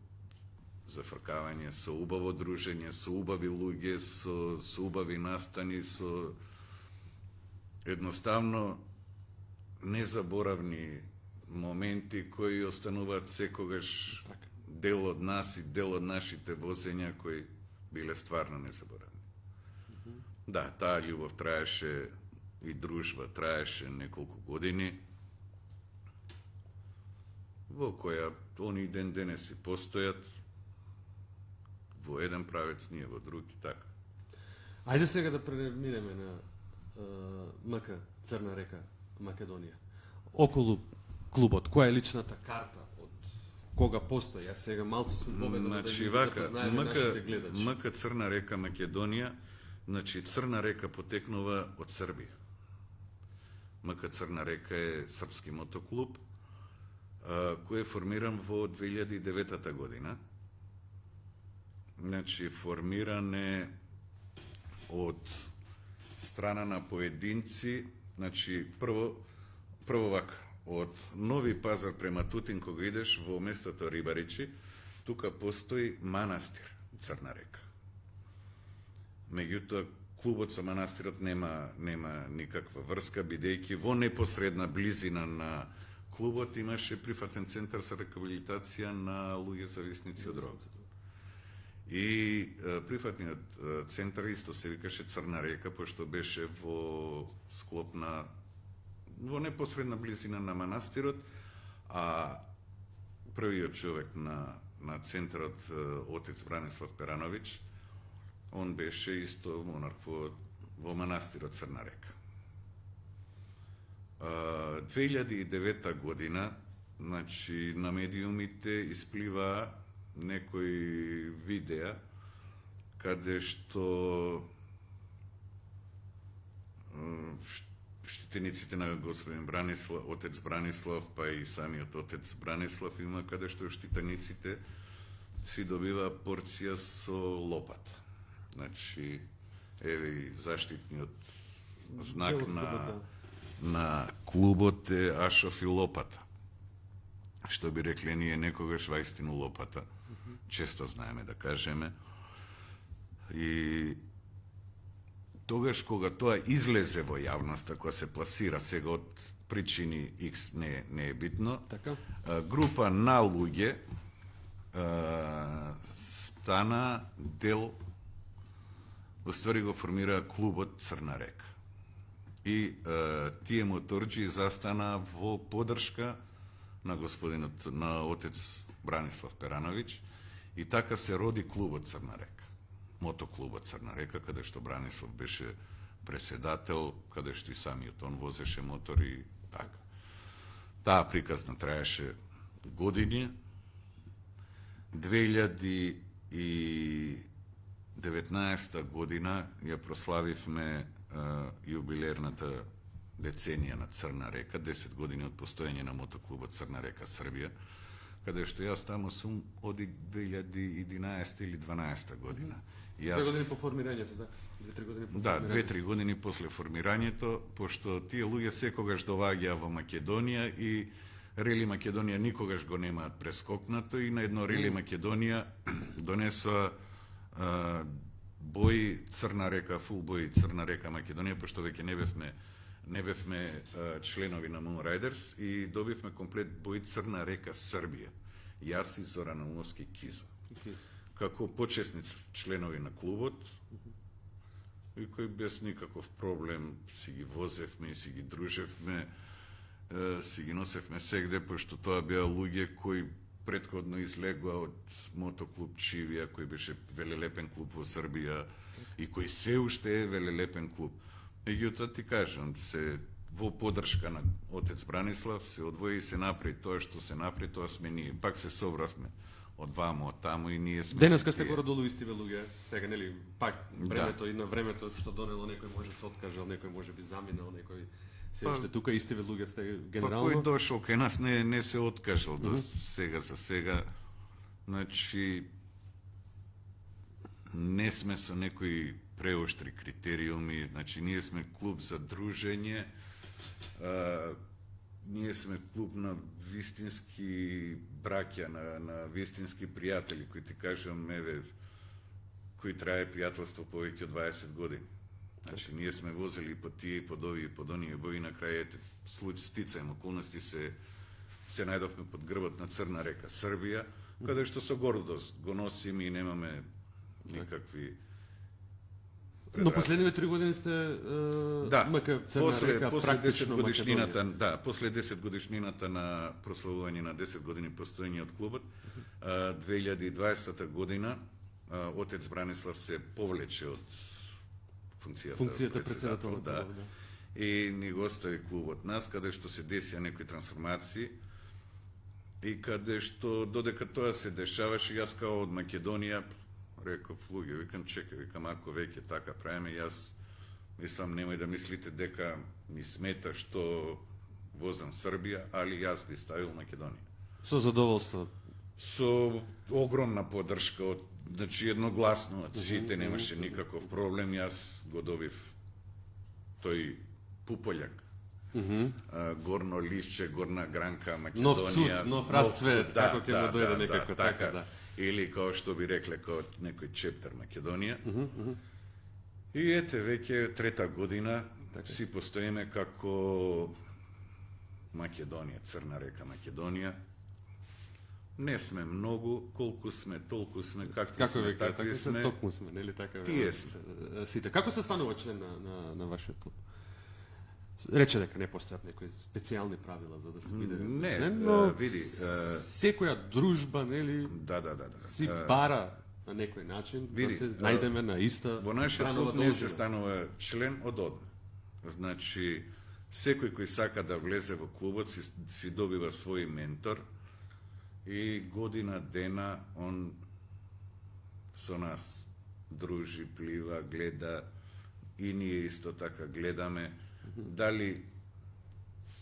зафркавање, со убаво дружење, со убави луѓе, со убави настани, со едноставно незаборавни моменти кои остануваат секогаш дел од нас и дел од нашите возења кои биле стварно незаборавни. Да, таа љубов траеше и дружба траеше неколку години, во која они ден денес и постојат, во еден правец, ние во друг и така. Ајде сега да преминеме на МК Црна река Македонија. Околу клубот, која е личната карта од кога постои? Јас сега малку сум поведен Значи, да вака, запознаеме нашите гледачи. МК Црна река Македонија Значи, Црна река потекнува од Србија. МК Црна река е српски мотоклуб, кој е формиран во 2009 година. Значи, формиран е од страна на поединци, значи, прво вака, од Нови Пазар према Тутин, кога идеш во местото Рибаричи, тука постои манастир Црна река. Меѓутоа, клубот со манастирот нема никаква врска, бидејќи во непосредна близина на клубот имаше прифатен центар за рехабилитација на луѓе зависници од дрога. И прифатниот центар исто се викаше Црна река, пошто беше во склоп на во непосредна близина на манастирот, а првиот човек на центарот, отец Бранислав Перановиќ, он беше исто монарх во манастирот Црна река. 2009 година, значи, на медиумите исплива некои видеа каде што штитениците на господин Бранислав, отец Бранислав, па и самиот отец Бранислав има каде што штитениците си добива порција со лопата. Значи, еве и заштитниот знак на клубот е Ашов и лопата. Што би рекле ние некогаш ваистину лопата. Често знаеме да кажеме. И тогаш кога тоа излезе во јавноста, кога се пласира сега од причини X не е битно, Така? Група на луѓе стана дел, уствари го формира клубот Црна река. И тие моторџи застана во поддршка на господинот, на отец Бранислав Перановиќ, и така се роди клубот Црна река. Мотоклубот Црна река, каде што Бранислав беше преседател, каде што и самиот он возеше мотори, така. Таа приказна траеше години. 2019 година ја прославивме јубилерната деценија на Црна река, 10 години од постоење на мотоклубот Црна река Србија, каде што јас таму сум од 2011 или 12 година. 2 години по формирањето, да? 2-3 години по Да, формирањето. 2-3 години после формирањето, пошто тие луѓе секогаш доваѓаа во Македонија и Рели Македонија никогаш го немаат прескокнато, и на едно Рели Македонија донесоа бои Црна река, фул бои Црна река Македонија, пошто веќе не бевме членови на Moon Riders, и добивме комплет бои Црна река Србија. Јас и Зоран Умовски Киза. Како почесни членови на клубот, и кои без никаков проблем си ги возевме и си ги дружевме, си ги носевме сегде, пошто тоа беа луѓе кои претходно излегува од мотоклуб Чивија, кој беше велелепен клуб во Србија и кој се уште е велелепен клуб. Меѓутоа, ти кажам, се во поддршка на отец Бранислав се одвои и се направи тоа што се направи, тоа сме ние. Пак се собравме од вамо, од таму, и ние сме... Денеска сте тие. горе-долу истиве луѓе, сега, нели, пак времето и на времето што донело, некој може се откажал, некој може би заминал, некој се уште тука истиве луѓе сте Па генерално. кој дошол кај нас не се откажал до сега за сега. Значи, не сме со некои преоштри критериуми, значи ние сме клуб за дружење, ние сме клуб на вистински браќа, на вистински пријатели, кои ти кажам, еве, кои трае пријателство повеќе од 20 години. Значи, ние сме возели по тие и под овие и под оние бои, на крај стицаем околности се најдовме под грбот на Црна река Србија, каде што со гордост го носиме и немаме никакви Но последниве 3 години сте МК Црна река после 10 практично годишнината, Македонија. да, после 10 годишнината на прославување на 10 години постоење од клубот, 2020 година отец Бранислав се повлече од функцијата председател на да, клубот, и ни го остави клубот нас, каде што се десија некои трансформации и каде што додека тоа се дешаваше, јас као од Македонија, Реков луѓе, викам чекај, викам ако веќе така правиме, јас мислам немој да мислите дека ми смета што возам Србија, али јас би ставил Македонија. Со задоволство. Со огромна поддршка од, значи едногласно од сите, немаше никаков проблем, јас го добив тој пуполјак. Горно лишче, горна гранка, Македонија. Нов цуд, нов расцвет, како ќе му дојде некако така, да. Или како што би рекле, како некој чептер Македонија. И ете, веќе трета година си постоиме како Македонија, Црна река Македонија. Не сме многу, колку сме, толку сме, какви Како сме, веќе, такви така се сме. токму сме, нели така? Тие сме. Сите. Како се станува член на вашиот клуб? Рече дека не постојат некои специјални правила за да се биде Не, член, но види, секоја дружба, нели, да. си бара на некој начин види, да се најдеме на иста Во нашиот хранова клуб не се должина. станува член од одма. Значи, секој кој сака да влезе во клубот си добива свој ментор и година дена он со нас дружи, плива, гледа и ние исто така гледаме дали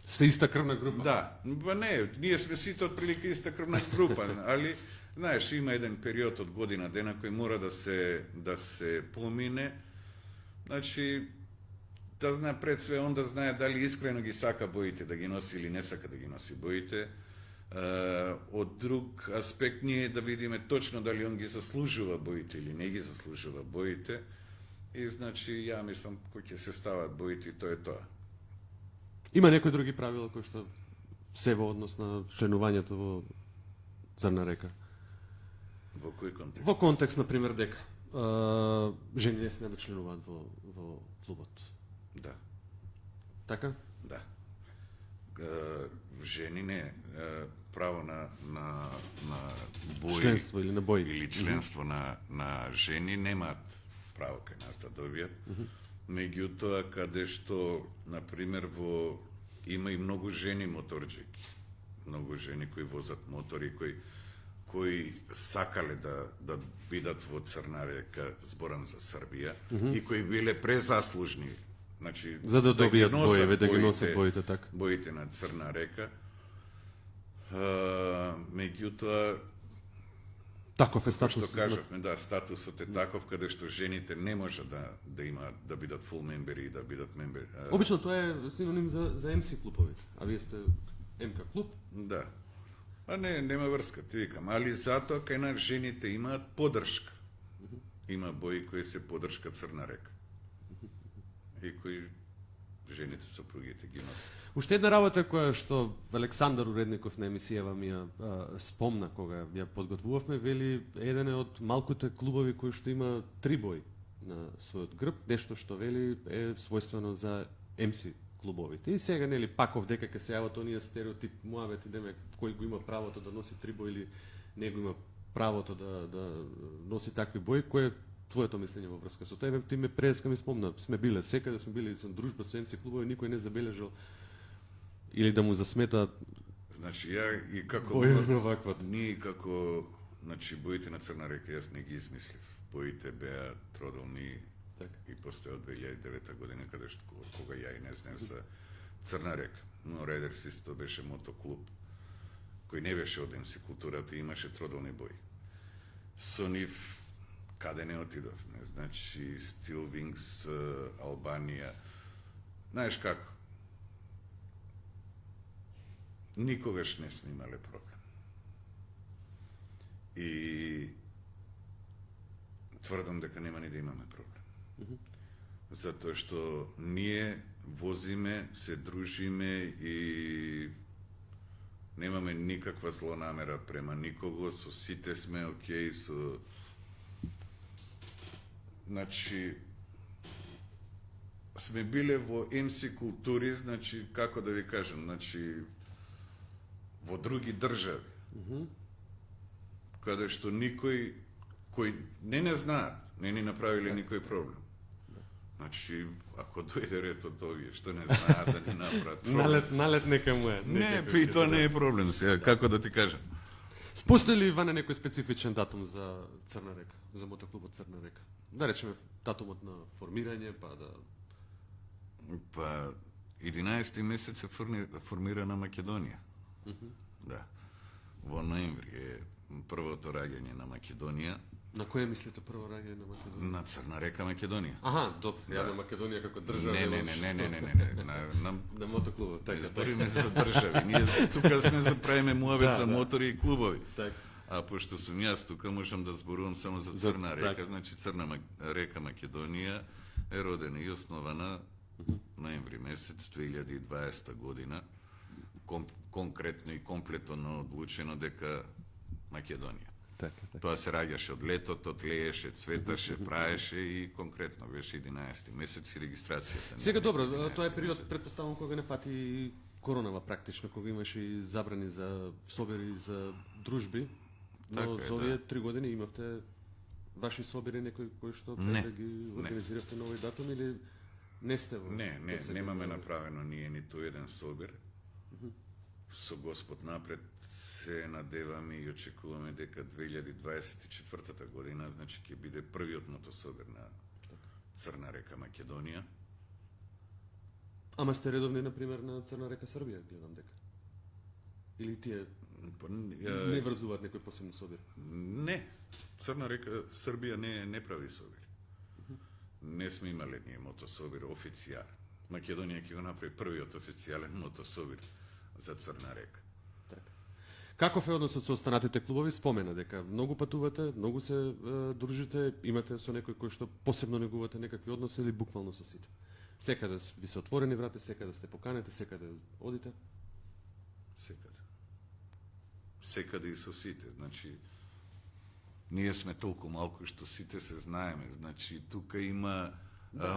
Сте иста крвна група. да, па не, ние сме сите отприлика иста крвна група, али знаеш, има еден период од година дена кој мора да се помине. Значи, да знае пред све, он да знае дали искрено ги сака боите да ги носи или не сака да ги носи боите. Од друг аспект ние да видиме точно дали он ги заслужува боите или не ги заслужува боите. И значи, ја мислам, кој ќе се стават боите и тоа е тоа. Има некои други правила кои што се во однос на членувањето во Црна река. Во кој контекст? Во контекст, на пример, дека жени не смеат да членуваат во клубот. Да. Така? Да. Жени не, право на бои Членство или на бои. или членство на жени немаат право кај нас да добијат. Меѓутоа, каде што, на пример, има и многу жени моторџеки, многу жени кои возат мотори, кои сакале да бидат во Црна река, зборам за Србија, и кои биле презаслужни, значи, За да ги добијат носат боеве, да ги носат боите, така. боите на Црна река. Меѓутоа, Таков е статус. што кажавме, да, статусот е таков каде што жените не може да имаат да бидат фул мембери и да бидат мембери. Обично тоа е синоним за МС клубовите. А вие сте МК клуб? Да. А не, нема врска, ти викам, али затоа кај нас жените имаат поддршка. Има бои кои се поддршка Црна река. И кои жените сопругите ги носат. Уште една работа која што Александар Уредников на емисијава ми ја спомна кога ја подготвувавме, вели еден е од малкуте клубови кои што има 3 бои на својот грб, нешто што вели е својствено за МС клубовите. И сега нели паков дека ќе се јават оние стереотип муавети деме кој го има правото да носи 3 бои или не го има правото да носи такви бои, кој е твоето мислење во врска со тоа? Ти ме преска ми спомна, сме биле секаде, сме били со дружба со МС клубови, никој не забележал или да му засмета Значи, ја и како бој на ваквата. ние како, значи, боите на Црна река јас не ги измислив. Боите беа тродолни Така. и постои од 2009 година, каде што кога ја и не знам за Црна река. Но Райдерс исто беше мотоклуб кој не беше од МС културата и имаше тродолни бои. Со нив каде не отидовме, значи Steel Wings, Албанија. Знаеш како? Никогаш не сме имале проблем. И тврдам дека нема ни да имаме проблем. Затоа што ние возиме, се дружиме и немаме никаква злонамера према никого, со сите сме окей, со... Значи, сме биле во МС култури, значи, како да ви кажам, значи, во други држави, каде што никој, кој не знаат, не ни направиле никој проблем. Значи, ако дојде ред од овие, што не знаат да ни направат проблем. Налет нека му е. Не, и тоа не е проблем сега, како да ти кажам. Постои ли Ване некој специфичен датум за Црна река, за мотоклубот Црна река? Да речеме датумот на формирање, па да... Па 11 месец е формирана Македонија. Да. Во ноември е првото раѓање на Македонија На кое мислите прво раѓање на Македонија? на Црна река Македонија. Аха, добро, ја на Македонија како држава. Не. На мотоклубот, Не така. збориме за држави. Ние тука сме за правиме муавет за Да. мотори и клубови. Така. А пошто сум јас тука, можам да зборувам само за За- Црна така. река. Значи Црна река Македонија е родена и основана ноември месец 2020 година. Конкретно и комплетно одлучено дека Македонија. Така, така. Тоа се раѓаше од летото, тлееше, цветаше, праеше и конкретно беше 11 месец и регистрацијата. Сега добро, 11 тоа е период месец. претпоставам кога не фати коронава практично, кога имаше и забрани за собери за дружби. Но Така е, за овие да. 3 години имавте ваши собери некои кои што Не, да ги не. организиравте на овој датум или не сте во? Не, тоа немаме сега- направено ние ниту еден собир. Со Господ напред се надеваме и очекуваме дека 2024 година, значи ќе биде првиот мотособир на Црна река Македонија. Ама сте редовни, например, на Црна река Србија, гледам дека. Или тие Па, не врзуваат некој посебен собир? Не, Црна река Србија не прави собир. Не сме имале ние мотособир официјален. Македонија ќе го направи првиот официјален мотособир за Црна река. Така. Каков е односот со останатите клубови? Спомена дека многу патувате, многу се дружите, имате со некој кој што посебно негувате некакви односи или буквално со сите? Секаде ви се отворени врати, секаде сте поканете, секаде одите? Секаде. Секаде и со сите. Значи, ние сме толку малку што сите се знаеме. Значи, тука има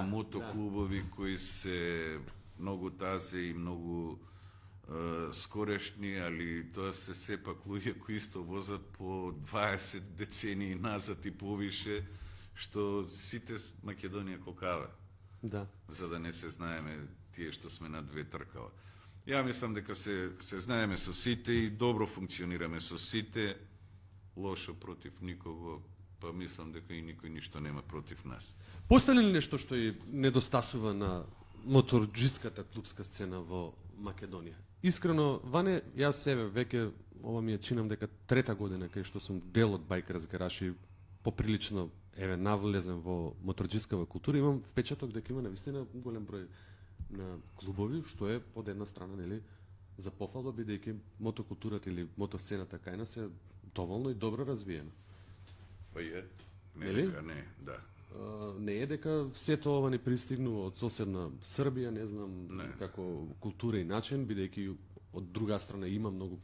мотоклубови кои се многу тазе и многу скорешни, али тоа се сепак луѓе кои исто возат по 20 децении назад и повише, што сите Македонија колкава, Да. за да не се знаеме тие што сме на две тркала. Ја мислам дека се знаеме со сите и добро функционираме со сите, лошо против никого, па мислам дека и никој ништо нема против нас. Постои ли нешто што и недостасува на моторџиската клубска сцена во Македонија? Искрено, Ване, јас себе веќе ова ми е чинам дека трета година кај што сум дел од Байкерс Гараж и поприлично навлезен во моторџискава култура, имам впечаток дека има навистина голем број на клубови, што е од една страна, нели, за пофалба, бидејќи мотокултурата или мотосцената кај нас е доволно и добро развиена. Па е, не Нели? дека не, да. Не е дека сето ова не пристигнува од соседна Србија, не знам Не. како култура и начин, бидејќи од друга страна има многу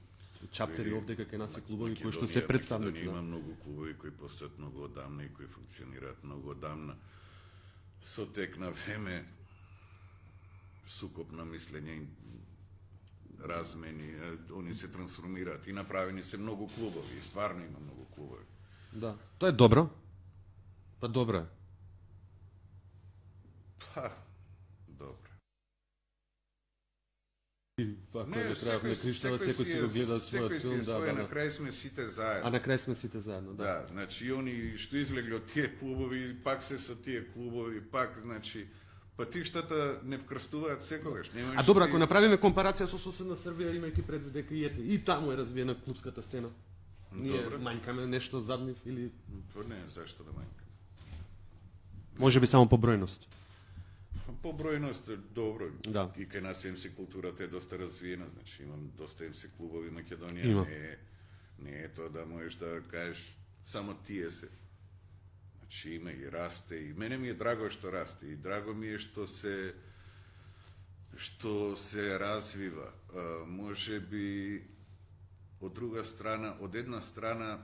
чаптери овде кај нас и клубови кои што се представници. Македонија има Да. многу клубови кои постојат многу одамна и кои функционираат многу одамна. Со тек на време, сукоп на мислење, размени, они се трансформираат и направени се многу клубови, и стварно има многу клубови. Да. Тоа е добро. Па добро е. Па, добро. И ако не правевме Криштова, секој си го гледа својот секој си филм, е да, свој, да, на да. крај сме сите А заедно. на крај сме сите заедно, да. Да, значи и они што излегли од тие клубови, пак се со тие клубови, пак, значи, патиштата не вкрстуваат секогаш. Немаш А добро, ти- ако направиме компарација со соседна Србија, имајќи пред дека и ете, и таму е развиена клубската сцена. Ние Добро. мањкаме нешто зад нив или Па не, зашто да мајка. можеби само по бројност. По бројност е добро. Да. И кај нас МС културата е доста развиена, значи имам доста МС клубови Македонија. Има. Не е тоа да можеш да кажеш само тие се. Значи има и расте и мене ми е драго што расте и драго ми е што се развива. Може би од друга страна, од една страна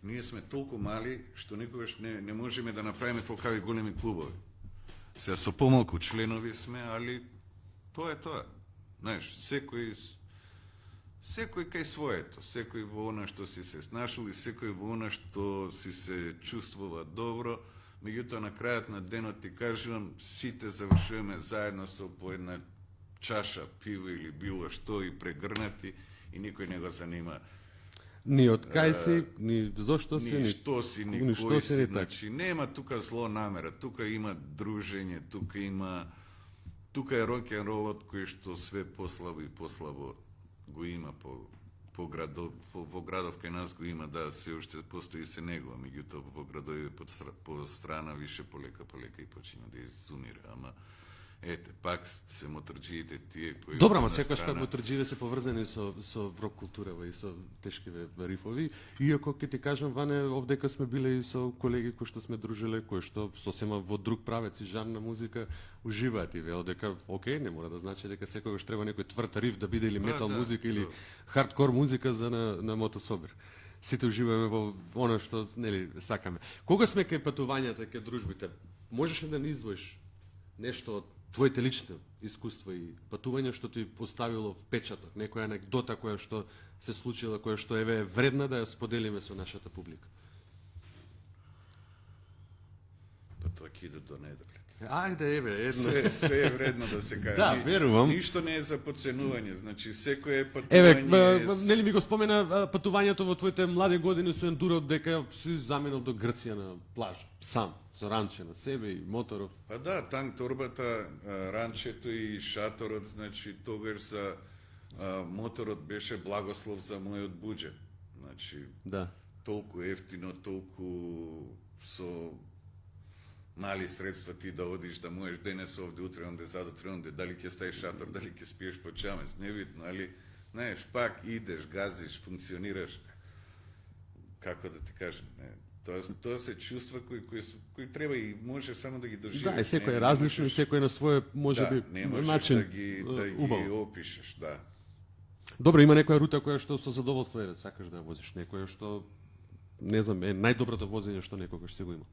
ние сме толку мали што никогаш не можеме да направиме толкави големи клубови. Сега со помалку членови сме, али тоа е тоа. Знаеш, секој кај своето, секој во она што си се снашил и секој во она што си се чувствува добро, меѓутоа на крајот на денот ти кажувам, сите завршуваме заедно со по една чаша пиво или било што и прегрнати и никој не го занима Ни од кај си, ни зошто си, ни што си, ни ни што кој си, си, ни така. значи нема тука зло намера, тука има дружење, тука е рок-н-ролот кој што све послабо и послабо го има по градов, во градов кај нас го има, да, се уште постои се негова, меѓутоа во градови по страна више полека и почиња да изумира, ама ете, пак се моторџиите тие кои... Добро, ама од една секојаш пак страна- моторџиите се поврзани со рок културава и со тешкиве рифови, иако ќе ти кажам, Ване, овдека сме биле и со колеги кои што сме дружиле, кои што сосема во друг правец и жанр на музика уживаат и вело дека, окей, не мора да значи дека секогаш треба некој тврд риф да биде или метал да, музика или да. хардкор музика за на мотособир. Сите уживаме во оно што, нели, сакаме. Кога сме кај патувањата, кај дружбите, можеш ли да ни издвоиш нешто од твоите лични искуства и патувања што ти поставило впечаток, некоја анекдота која што се случила, која што е вредна да ја споделиме со нашата публика? Па тоа ќе иде до недоглед. Ајде, едно. Све е вредно да се каже. Да, верувам. Ништо не е за подценување, значи секој е Еве, патување. нели ми го спомена патувањето во твоите млади години со ендуро, дека си заминал до Грција на плаж, сам, со ранче на себе и моторов. Па да, танк торбата, ранчето и шаторот, значи тогаш за моторот беше благослов за мојот буџет. Значи Да. толку ефтино, толку со мали средства ти да одиш, да можеш денес овде, утре онде, задутре онде, дали ќе стаиш шатор, дали ќе спиеш по чамец, небитно, али, знаеш, пак идеш, газиш, функционираш, како да ти кажем, не, тоа се чувства кои треба и може само да ги доживееш. Да, и секој не е различно и можеш- секој на свој можеби да, не можеш начин да ги убаво. опишеш, да. Добро, има некоја рута која што со задоволство е, сакаш да ја возиш, некоја што не знам, е најдоброто возење што некогаш си го има.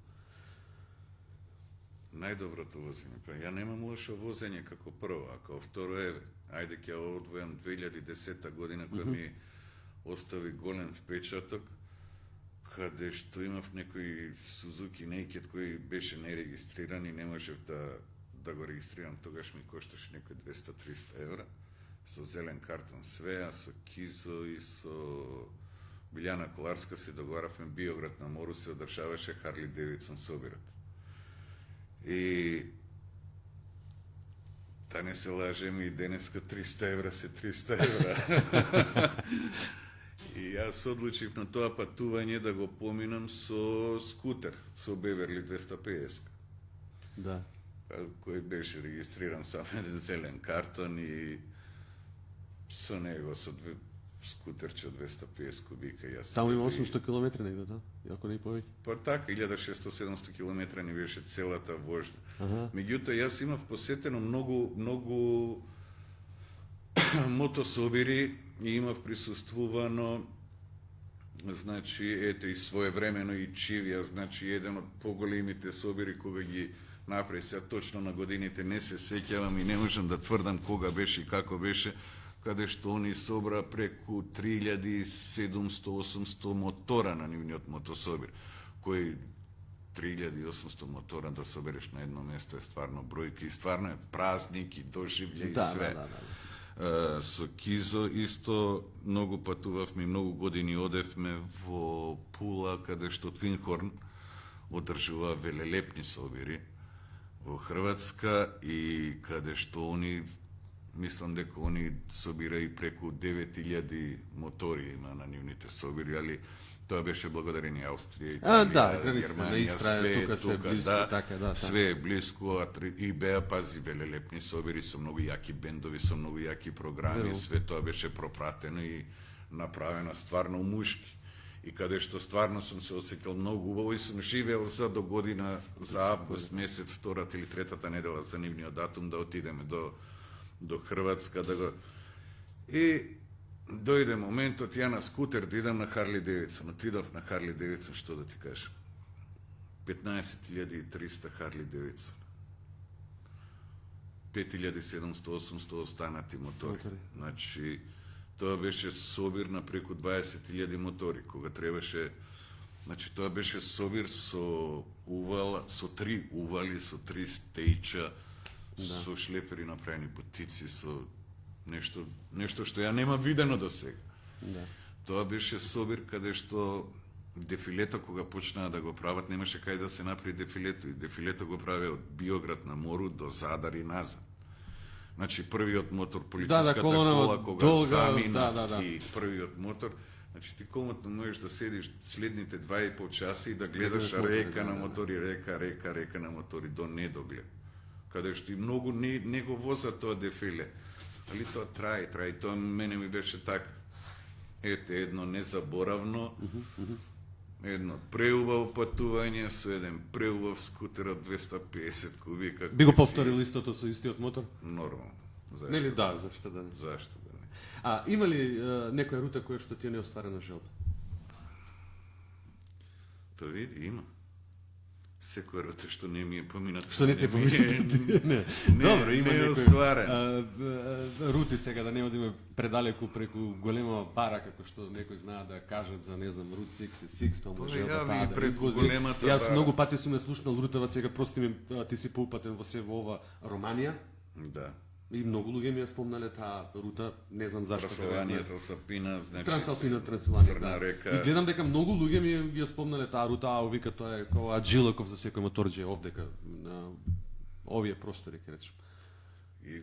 Најдоброто возење, па ја немам лошо возење како прво, а како второ еве, ајде ќе одвојам 2010 година која ми остави голем впечаток, каде што имав некој Suzuki Naked кој беше нерегистриран и не можев да го регистрирам, тогаш ми кошташе некој 200-300 евра, со зелен картон све, а со Кизо и со Билјана Коларска се договаравме Биоград на мору, се одржаваше Харли Девидсон собират. И да не се лажем, и денеска 300 евра се 300 евра. И јас одлучив на тоа патување да го поминам со скутер, со Беверли 250, Да. кој беше регистриран само еден зелен картон и со него, со скутерче од 250 кубика. Јас Таму има бев и- 800 километри негде, да? Иако не и повеќе. Па така, 1600-700 километра ни беше целата вожда. Меѓутоа, јас имав посетено многу мотособири и имав присуствувано, значи, ете и своевремено и Чивија, значи, еден од поголемите собири кога ги направи, сега точно на годините не се сеќавам и не можам да тврдам кога беше и како беше, каде што они собра преку 3700-800 мотора на нивниот мотособир, кој 3800 мотора да собереш на едно место е стварно бројка и стварно е празник и доживље и све. Со Кизо исто многу патувавме, многу години одевме во Пула, каде што Твинхорн одржува велелепни собири во Хрватска и каде што они, мислам дека они собира и преку 9000 мотори има на нивните собири, али тоа беше благодарение Австрија, Италија, да, границата на Германија, Истра е све тука, све близко, да, така, да, све е близко, и беа, пази, велелепни собири со многу јаки бендови, со многу јаки програми, Верувам. све тоа беше пропратено и направено стварно мушки. И каде што стварно сум се осеќал многу убаво и сум живеел за до година, за август месец, втората или третата недела за нивниот датум да отидеме до Хрватска да го... И дојде моментот ја на скутер да идам на Харли Девидсон. Отидов на Харли Девидсон, што да ти кажам. 15.300 Харли Девидсон. 5700-800 останати мотори. Значи, тоа беше собир на преку 20.000 мотори, кога требаше... Значи, тоа беше собир со увала, со 3 ували, со 3 стејча, со шлепери направени бутици, со нешто што ја нема видено до сега. Да. Тоа беше собир каде што дефилето кога почнаа да го прават, немаше кај да се направи дефилето, и дефилето го праве од Биоград на мору до Задар и назад. Значи првиот мотор, полициската колона кола кога долга, замина да. и првиот мотор, значи ти комотно можеш да седиш следните 2,5 часа и да гледаш река на мотори, река на мотори до недоглед. Каде што и многу не го возат тоа дефиле. Али тоа трае, и тоа мене ми беше така. Ете, едно незаборавно, едно преубаво патување со еден преубав скутер од 250 кубика. Би го кој си повторил истото со истиот мотор? Нормално. Зашто? Нели да, зашто да не? Зашто да не? А има ли некоја рута која што ти е неостварена желба? Па види, има. Секоја рута што не ми е помината. Што не ти е помината? Не. Добро, има не е некој остварен. рути сега да не одиме предалеку преку голема пара како што некој знаа да кажат за не знам Route 66, па Па, може ја да ви да преку извози. големата Јас пара. многу пати сум ја слушнал рутава, сега прости ми, ти си поупатен во се во ова Романија Да. и многу луѓе ми ја спомнале таа рута, не знам зашто. Трансилванија, Трансалпина, значи Трансалпина, Трансилванија. Црна Да. река. И гледам дека многу луѓе ми ја спомнале таа рута, а вика тоа е како Аджилаков за секој моторџија овдека на овие простори, ќе речем. И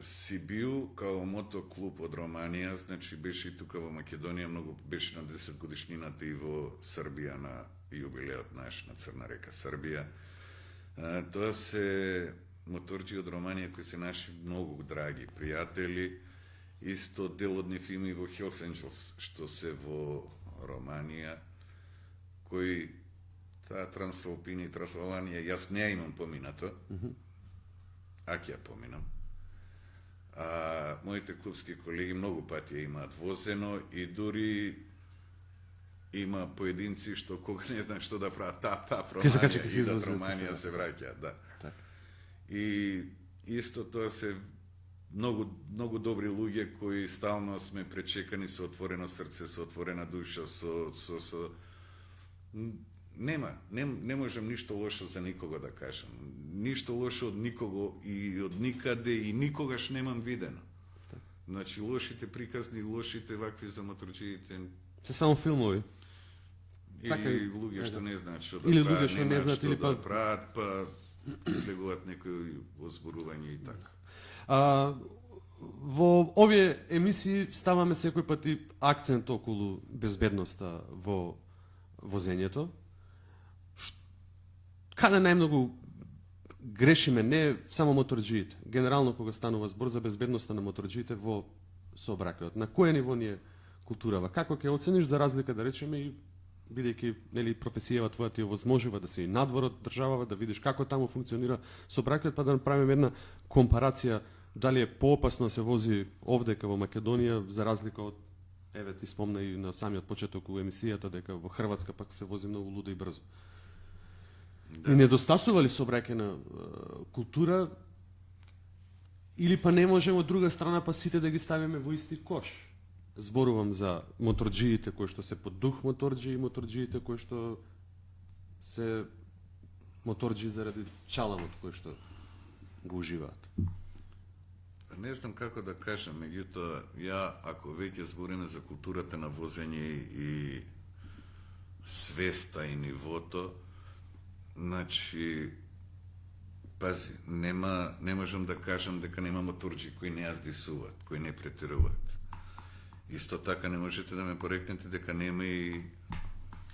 си бил као мотоклуб од Романија, значи беше и тука во Македонија, многу беше на 10 годишнината и во Србија на јубилеот наш на Црна река Србија. Тоа се моторџи од Романија кои се наши многу драги пријатели. Исто дел од нив има и во Хелс Енџелс, што се во Романија, кои таа Трансалпина и Трансалванија, јас не ја имам поминато, а ќе ја поминам. Моите клубски колеги многу пати ја имаат возено и дури има поединци што кога не знаат што да прават, тап Ке се качи, Романија, ке се идат извозат, Романија, да. се враќаат, да. Така. И исто тоа се многу добри луѓе кои стално сме пречекани со отворено срце, со отворена душа, со не можам ништо лошо за никого да кажам. Ништо лошо од никого и од никаде и никогаш немам видено. Значи лошите приказни, лошите вакви за моторџиите Се само филмови. или Така и- луѓе што не знаат што да Или прават, луѓе што не немаат знаат, што или да па- прават, па излегуваат некои озборувања и така. Во овие емисии ставаме секој пати акцент околу безбедноста во возењето. Каде најмногу грешиме, не само моторџиите, генерално кога станува збор за безбедноста на моторџиите во сообраќајот. На кое ниво ни е културава? Како ќе оцениш за разлика да речеме и бидејќи нели професијава твоја ти овозможува да се и надвор од државава, да видиш како таму функционира сообраќајот, па да направиме една компарација дали е поопасно да се вози овдека во Македонија за разлика од еве ти спомна и на самиот почеток у емисијата дека во Хрватска пак се вози многу лудо и брзо. И недостасува ли сообраќајна култура или па не можеме од друга страна па сите да ги ставиме во исти кош? Зборувам за моторџиите кои што се под дух моторџи и моторџиите кои што се моторџи заради чаламот кој што го уживаат. Не знам како да кажам, меѓутоа, ја, ако веќе збориме за културата на возење и свеста и нивото, значи, пази, не можам да кажам дека нема моторџи кои не јаздисуваат, кои не претеруваат. Исто така не можете да ме порекнете дека нема и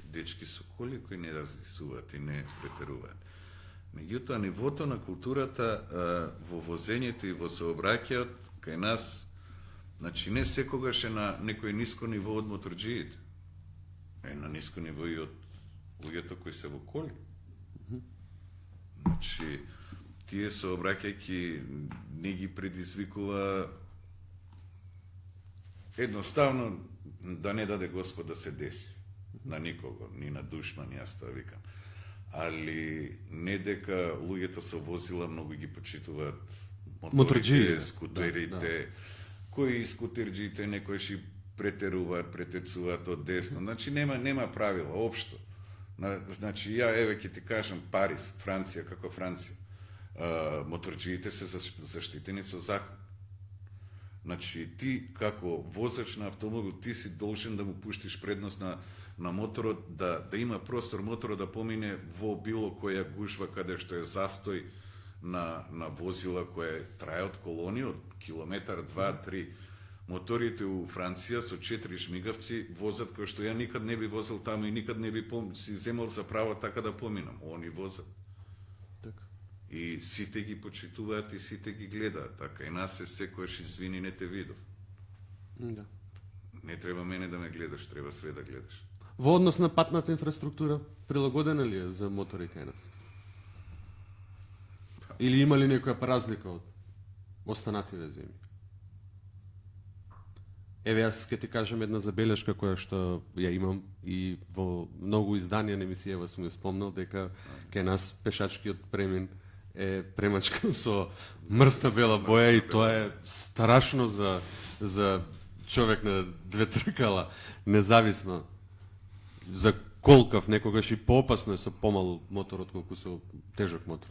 дечки со коли кои не јаздисуваат и не претеруваат. Меѓутоа, нивото на културата во возењето и во сообраќајот кај нас, значи не секогаш е на некој ниско ниво од моторџиите. Е на ниско ниво и од луѓето кои се во коли. Значи, тие сообраќајки не ги предизвикува едноставно да не даде Господ да се деси на никого, ни на душман, јас тоа викам. Али не дека луѓето со возила многу ги почитуваат моторите, скутерите, кои скутерџиите некојши и претеруваат, претецуваат од десно. Значи нема правила општо. Значи ја еве ќе ти кажам Париз, Франција како Франција. Моторџиите се заштитени со закон. Значи, ти како возач на автомобил, ти си должен да му пуштиш предност на моторот, да има простор моторот да помине во било која гужва каде што е застој на возила koje traje од колони, од километар, 2-3. Моторите у Франција со 4 шмигавци возат кој што ја никад не би возил таму и никад не би си земал за право така да поминам. Они возат. Така. И сите ги почитуваат и сите ги гледаат. Така и нас е секојаш извини не те видов. Да. Не треба мене да ме гледаш, треба све да гледаш. Во однос на патната инфраструктура, прилагодена ли е за мотори кај нас? Или има ли некоја разлика од останативе земји? Еве, јас ќе ти кажам една забелешка која што ја имам и во многу изданија на емисија сум ја спомнал дека кај нас пешачкиот премин е премачкан со мрста бела боја и тоа е страшно за човек на две тркала, независно. За колкав некогаш и поопасно е со помал мотор отколку со тежок мотор.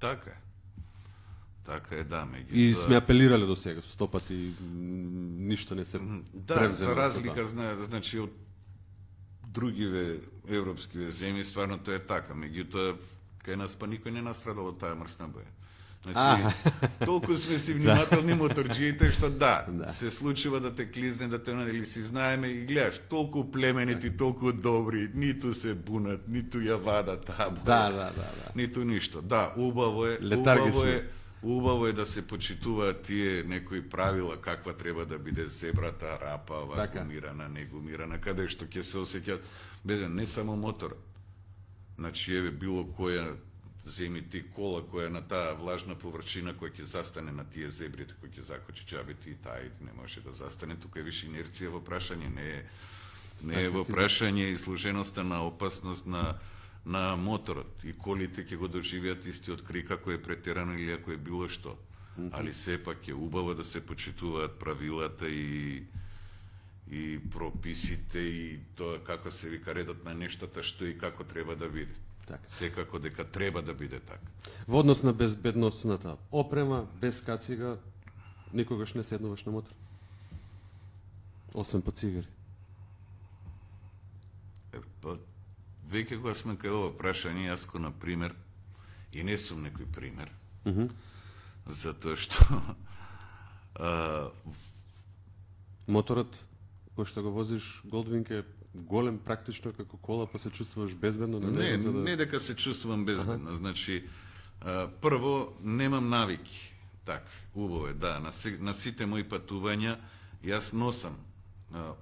Така е. Така е, да, И сме апелирале до сега, 100 пати ништо не се Да, превзема за разлика, значи, од другиве европскиве земји, стварно тоа е така. Меѓутоа, кај нас па никој не настрадал од таа мрсна боја. Значи, толку сме си внимателни моторџиите, што се случува да те клизне, да те или си знаеме и гледаш, толку племенити, толку добри, ниту се бунат, ниту ја вадат таа боја. Ниту ништо. Да, убаво е да се почитуваат тие некои правила каква треба да биде зебрата, рапава, гумирана, негумирана, каде што ќе се осеќаат не само мотор. Значи, еве било која земи ти кола која е на таа влажна површина која ќе застане на тие зебрите, кој ќе закочи чабите и таа не може да застане, тука е више инерција во прашање, не е во прашање и сложеноста на опасност на моторот и колите ќе го доживеат истиот крик ако е претерано или ако е било што. Али сепак е убаво да се почитуваат правилата и прописите и тоа како се вика редот на нештата што и како треба да биде. Секако дека треба да биде така. Во однос на безбедносната опрема, без кацига, никогаш не седнуваш на мотор? Освен по цигари. Веќе кога сме кај ова прашање, јас ко на пример, и не сум некој пример, затоа што моторот кој што го возиш Голдвинг е голем практично како кола, па се чувствуваш безбедно? Не дека се чувствувам безбедно. Значи, прво, немам навики такви. Убаво е, да. На сите мои патувања јас носам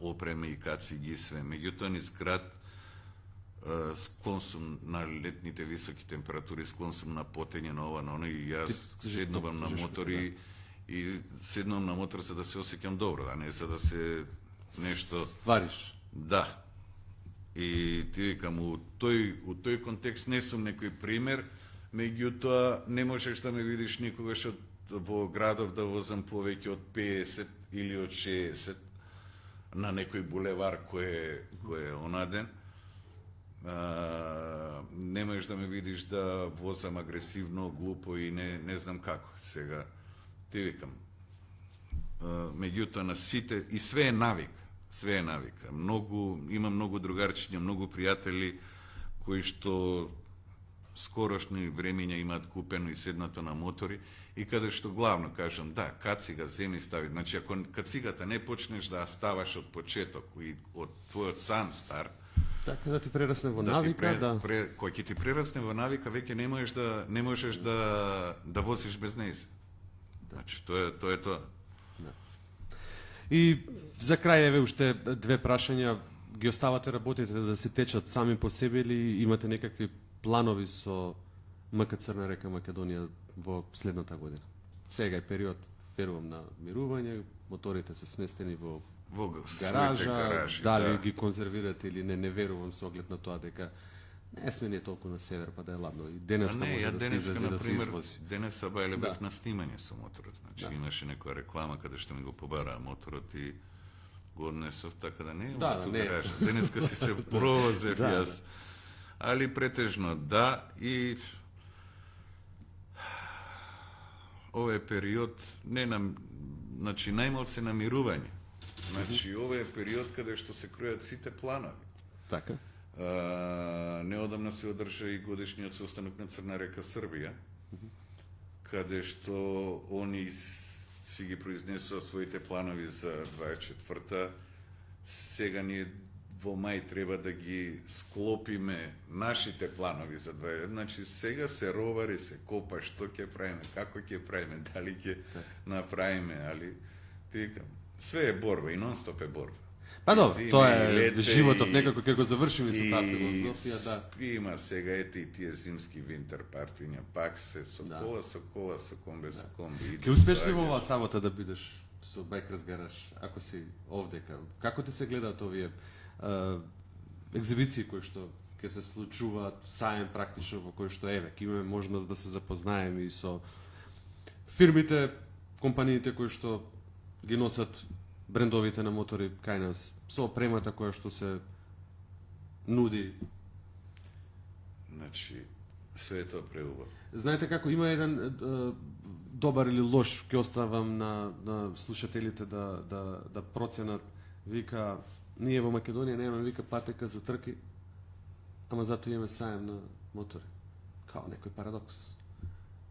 опреме и кациги и све. Меѓутоа, низ град склон сум на летните високи температури, склон сум на потење на ова, на оно, и јас седнувам на мотор и седнувам на мотор за да се осеќам добро, а не за да се нешто... Вариш. Да. И ти викам, у тој контекст не сум некој пример, меѓутоа не можеш да ме видиш никогаш во градов да возам повеќе од 50 или од 60 на некој булевар кој е онаден. Не можеш да ме видиш да возам агресивно, глупо и не знам како. Сега, ти викам, меѓутоа на сите, и све е навика. Све е навика. Има многу другарчиња, многу пријатели кои што скорошни времења имаат купено и седнато на мотори и каде што главно кажам, да, кацига земи стави. Значи, ако кацигата не почнеш да ставаш од почеток и од твојот сам старт, така да ти прерасне во навика, кој ќе ти прерасне во навика, веќе не можеш да возиш без нејзе. Значи, тоа е тоа. И за крај еве уште две прашања. Ги оставате работите да се течат сами по себе или имате некакви планови со МК Црна река Македонија во следната година? Сега е период, верувам, на мирување, моторите се сместени во гаража, дали ги конзервирате или не верувам со оглед на тоа дека не сме не толку на север, па да е ладно. И денеска може да се излезе да се извози. Денеска бајле бев на снимање со моторот. Значи, имаше некоја реклама каде што ми го побараа моторот и го однесов, така да не е во гаража. Денеска си се провозев јас. Али претежно да, и овој период значи најмалце намирување. Значи ова е период каде што се кројат сите планови. Така. Неодамна се одржа и годишниот состанок на Црна река Србија, каде што они си ги произнесува своите планови за 24-та. Сега ние во мај треба да ги склопиме нашите планови за 20. Значи сега се ровари, се копа што ќе правиме, како ќе правиме, дали ќе направиме, али тика. Све е борба и нон-стоп е борба. Па добро, Зиме, тоа е лете животот и- некако ќе го завршиме со таа и филозофија, да. Има сега ете и тие зимски винтер партиња, пак се со Да. кола, со комбе, со комби. Ќе успеш ли во оваа сабота да бидеш со Байкерс Гараж, ако си овдека? Како ти се гледаат овие екзибиции кои што ќе се случуваат саем практично, во кои што еве ќе имаме можност да се запознаеме и со фирмите, компаниите кои што ги носат брендовите на мотори кај нас, со опремата која што се нуди. Значи, све е тоа преубаво. Знаете како има еден добар или лош, ќе оставам на слушателите да проценат. Вика, ние во Македонија немаме, вика, патека за трки, ама затоа имаме саем на мотори. Као некој парадокс.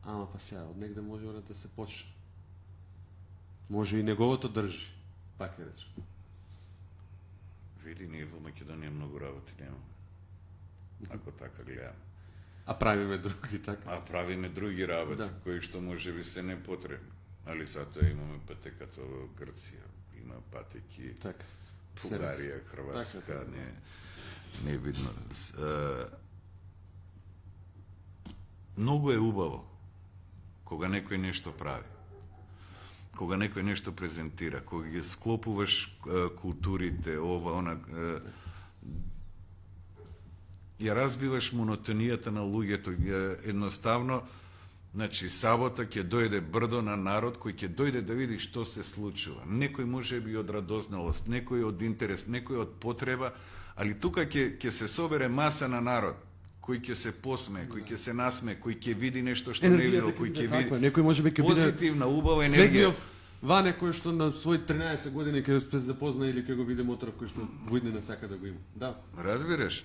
Ама па сега, од негде може да се почне. Може и неговото држи, пак ја речем. Види, ние во Македонија многу работи немаме. Ако така гледаме. А правиме други, така? А правиме други работи, Да. кои што може би се непотребни. Али затоа имаме патеката во Грција, има патеки Така. Бугарија, Хрватска, Така. не е видно. Многу е убаво кога некој нешто прави. Кога некој нешто презентира, кога ги склопуваш културите, ова, она, ја разбиваш монотонијата на луѓето, едноставно, значи, сабота ќе дојде брдо на народ кој ќе дојде да види што се случува. Некој може би од радозналост, некој од интерес, некој од потреба, али тука ќе се собере маса на народ кој ќе се посмее, кој ќе се насмее, кој ќе види нешто што не видел, кој ќе види Некој може би ќе биде позитивна, убава енергија. Слегиов Ване кој што на свој 13 години ќе се запозна или ќе го види моторов кој што во иднина сака да го има. Да. Разбираш?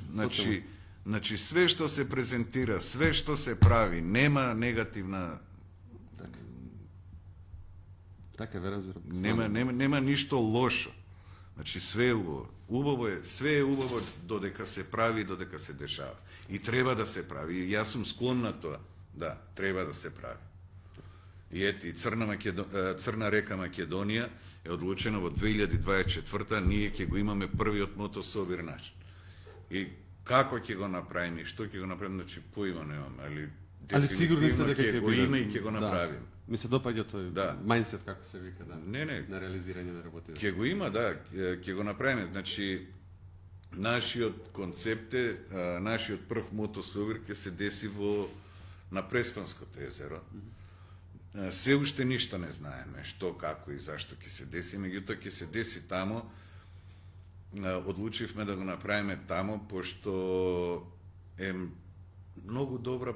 Значи све што се презентира, све што се прави, нема негативна, Така ве разбирам. нема ништо лошо. Значи све е убаво. Убаво е, све е убаво додека се прави, додека се дешава. И треба да се прави. И јас сум склон на тоа. Да, треба да се прави. И ете, и Црна река Македонија е одлучена во 2024-та, ние ќе го имаме првиот мотособир наш. И како ќе го направиме, и што ќе го направиме, значи поима немаме, Али сигурни сте дека ќе го биде. има и ќе го направиме. Ми се допаѓа тој Да. мајндсет како се вика, да. Не, На реализирање на работи. Ќе го има, да, ќе го направиме. Значи, нашиот концепт е, нашиот прв мотособир ќе се деси на Преспанското езеро. Се уште ништо не знаеме, што, како и зашто ќе се деси, меѓутоа ќе се деси тамо. Одлучивме да го направиме тамо, пошто е многу добра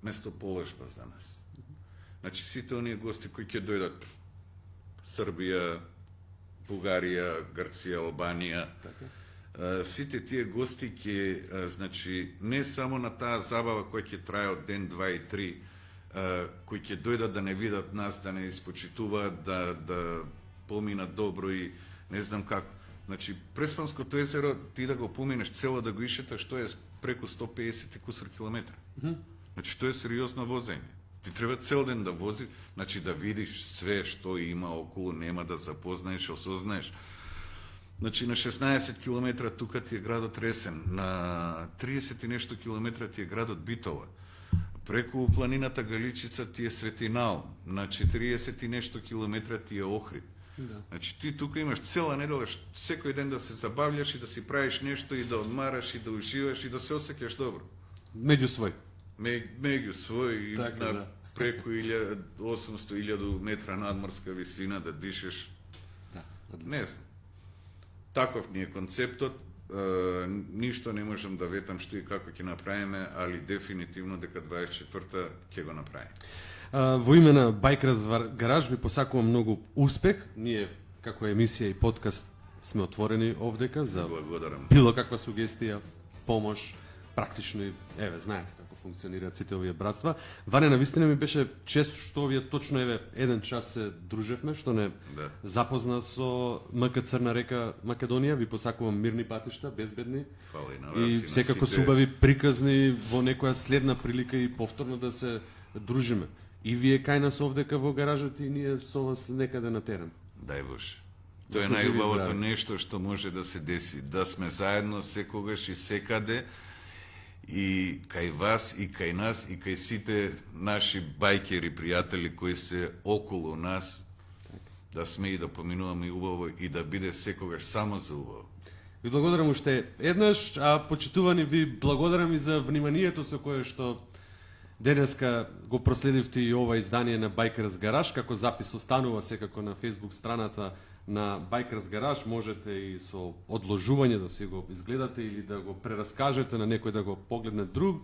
местоположба за нас. Значи, сите оние гости кои ќе дојдат, Србија, Бугарија, Грција, Албанија, сите тие гости ќе, значи, не само на таа забава која ќе трае од ден, 2 и 3, кои ќе дојдат да не видат нас, да не испочитуваат, да поминат добро и не знам како. Значи, Преспанското езеро, ти да го поминеш цело да го ишеташ, што е преку 150 и кусур километра. Значи, тоа е сериозно возење. Ти треба цел ден да вози, значи да видиш све што има околу, нема да запознаеш, осознаеш. Значи, на 16 километра тука ти е градот Ресен, на 30 и нешто километра ти е градот Битола. Преку планината Галичица ти е Светинаум, на 40 и нешто километра ти е Охрид. Да. Значи ти тука имаш цела недела, секој ден да се забавljаш и да си правиш нешто и да одмараш и да уживаш и да се осеќаш добро. Меѓу свој. Меѓу свој и Така, на да. преку 800-1000 метра надморска висина да дишеш. Да. Не знам. Таков ни е концептот. Ништо не можам да ветам што и како ќе направиме, али дефинитивно дека 24-та ќе го направиме. Во име на Bikers Garage ви посакувам многу успех. Ние, како емисија и подкаст, сме отворени овдека за Благодарам. било каква сугестија, помош, практично и, еве, знаете како функционираат сите овие братства. Ване, навистина ми беше чест што овие точно, еве, еден час се дружевме, што не Да. запозна со МК Црна река Македонија. Ви посакувам мирни патишта, безбедни. Фала и на вас И на секако сите. субави приказни во некоја следна прилика и повторно да се дружиме. И вие кај нас овдека во гаражата и ние со вас некаде на терен. Дај Боже. Тоа е сме живи и најубавото здрави. нешто што може да се деси. Да сме заедно секогаш и секаде, и кај вас, и кај нас, и кај сите наши байкери, пријатели кои се околу нас, да сме и да поминуваме и убаво, и да биде секогаш само за убаво. Ви благодарам уште еднаш, а почитувани ви благодарам и за вниманието со кое што денеска го проследивте и ова издание на Bikers Garage, како запис останува секако на Facebook страната на Bikers Garage, можете и со одложување да си го изгледате или да го прераскажете на некој да го погледне друг.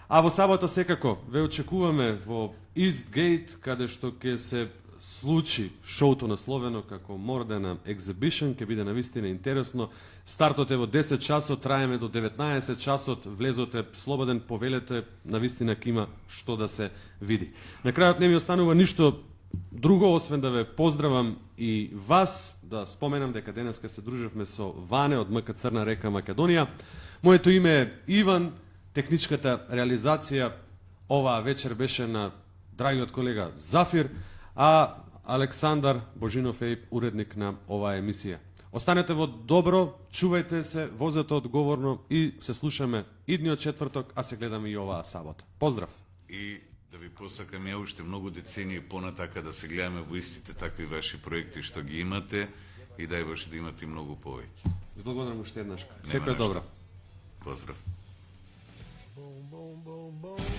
А во сабота секако ве очекуваме во Eastgate, каде што ќе се случи шоуто насловено како Mordena Exhibition, ќе биде навистина интересно. Стартот е во 10 часот, траеме до 19 часот, влезоте слободен, повелете, навистина ќе има што да се види. На крајот не ми останува ништо друго, освен да ве поздравам и вас, да споменам дека денеска се дружевме со Ване од МК Црна река Македонија. Моето име е Иван, техничката реализација оваа вечер беше на драгиот колега Зафир, а Александар Божинов е уредник на оваа емисија. Останете во добро, чувајте се, возете одговорно и се слушаме идниот четврток, а се гледаме и оваа сабота. Поздрав! И да ви посакам ја уште многу децении понатака да се гледаме во истите такви ваши проекти што ги имате, и дај Боже да имате и многу повеќе. Ви благодарам уште еднаш. Нема Секој нешто. добро. Поздрав. Boom, boom, boom, boom.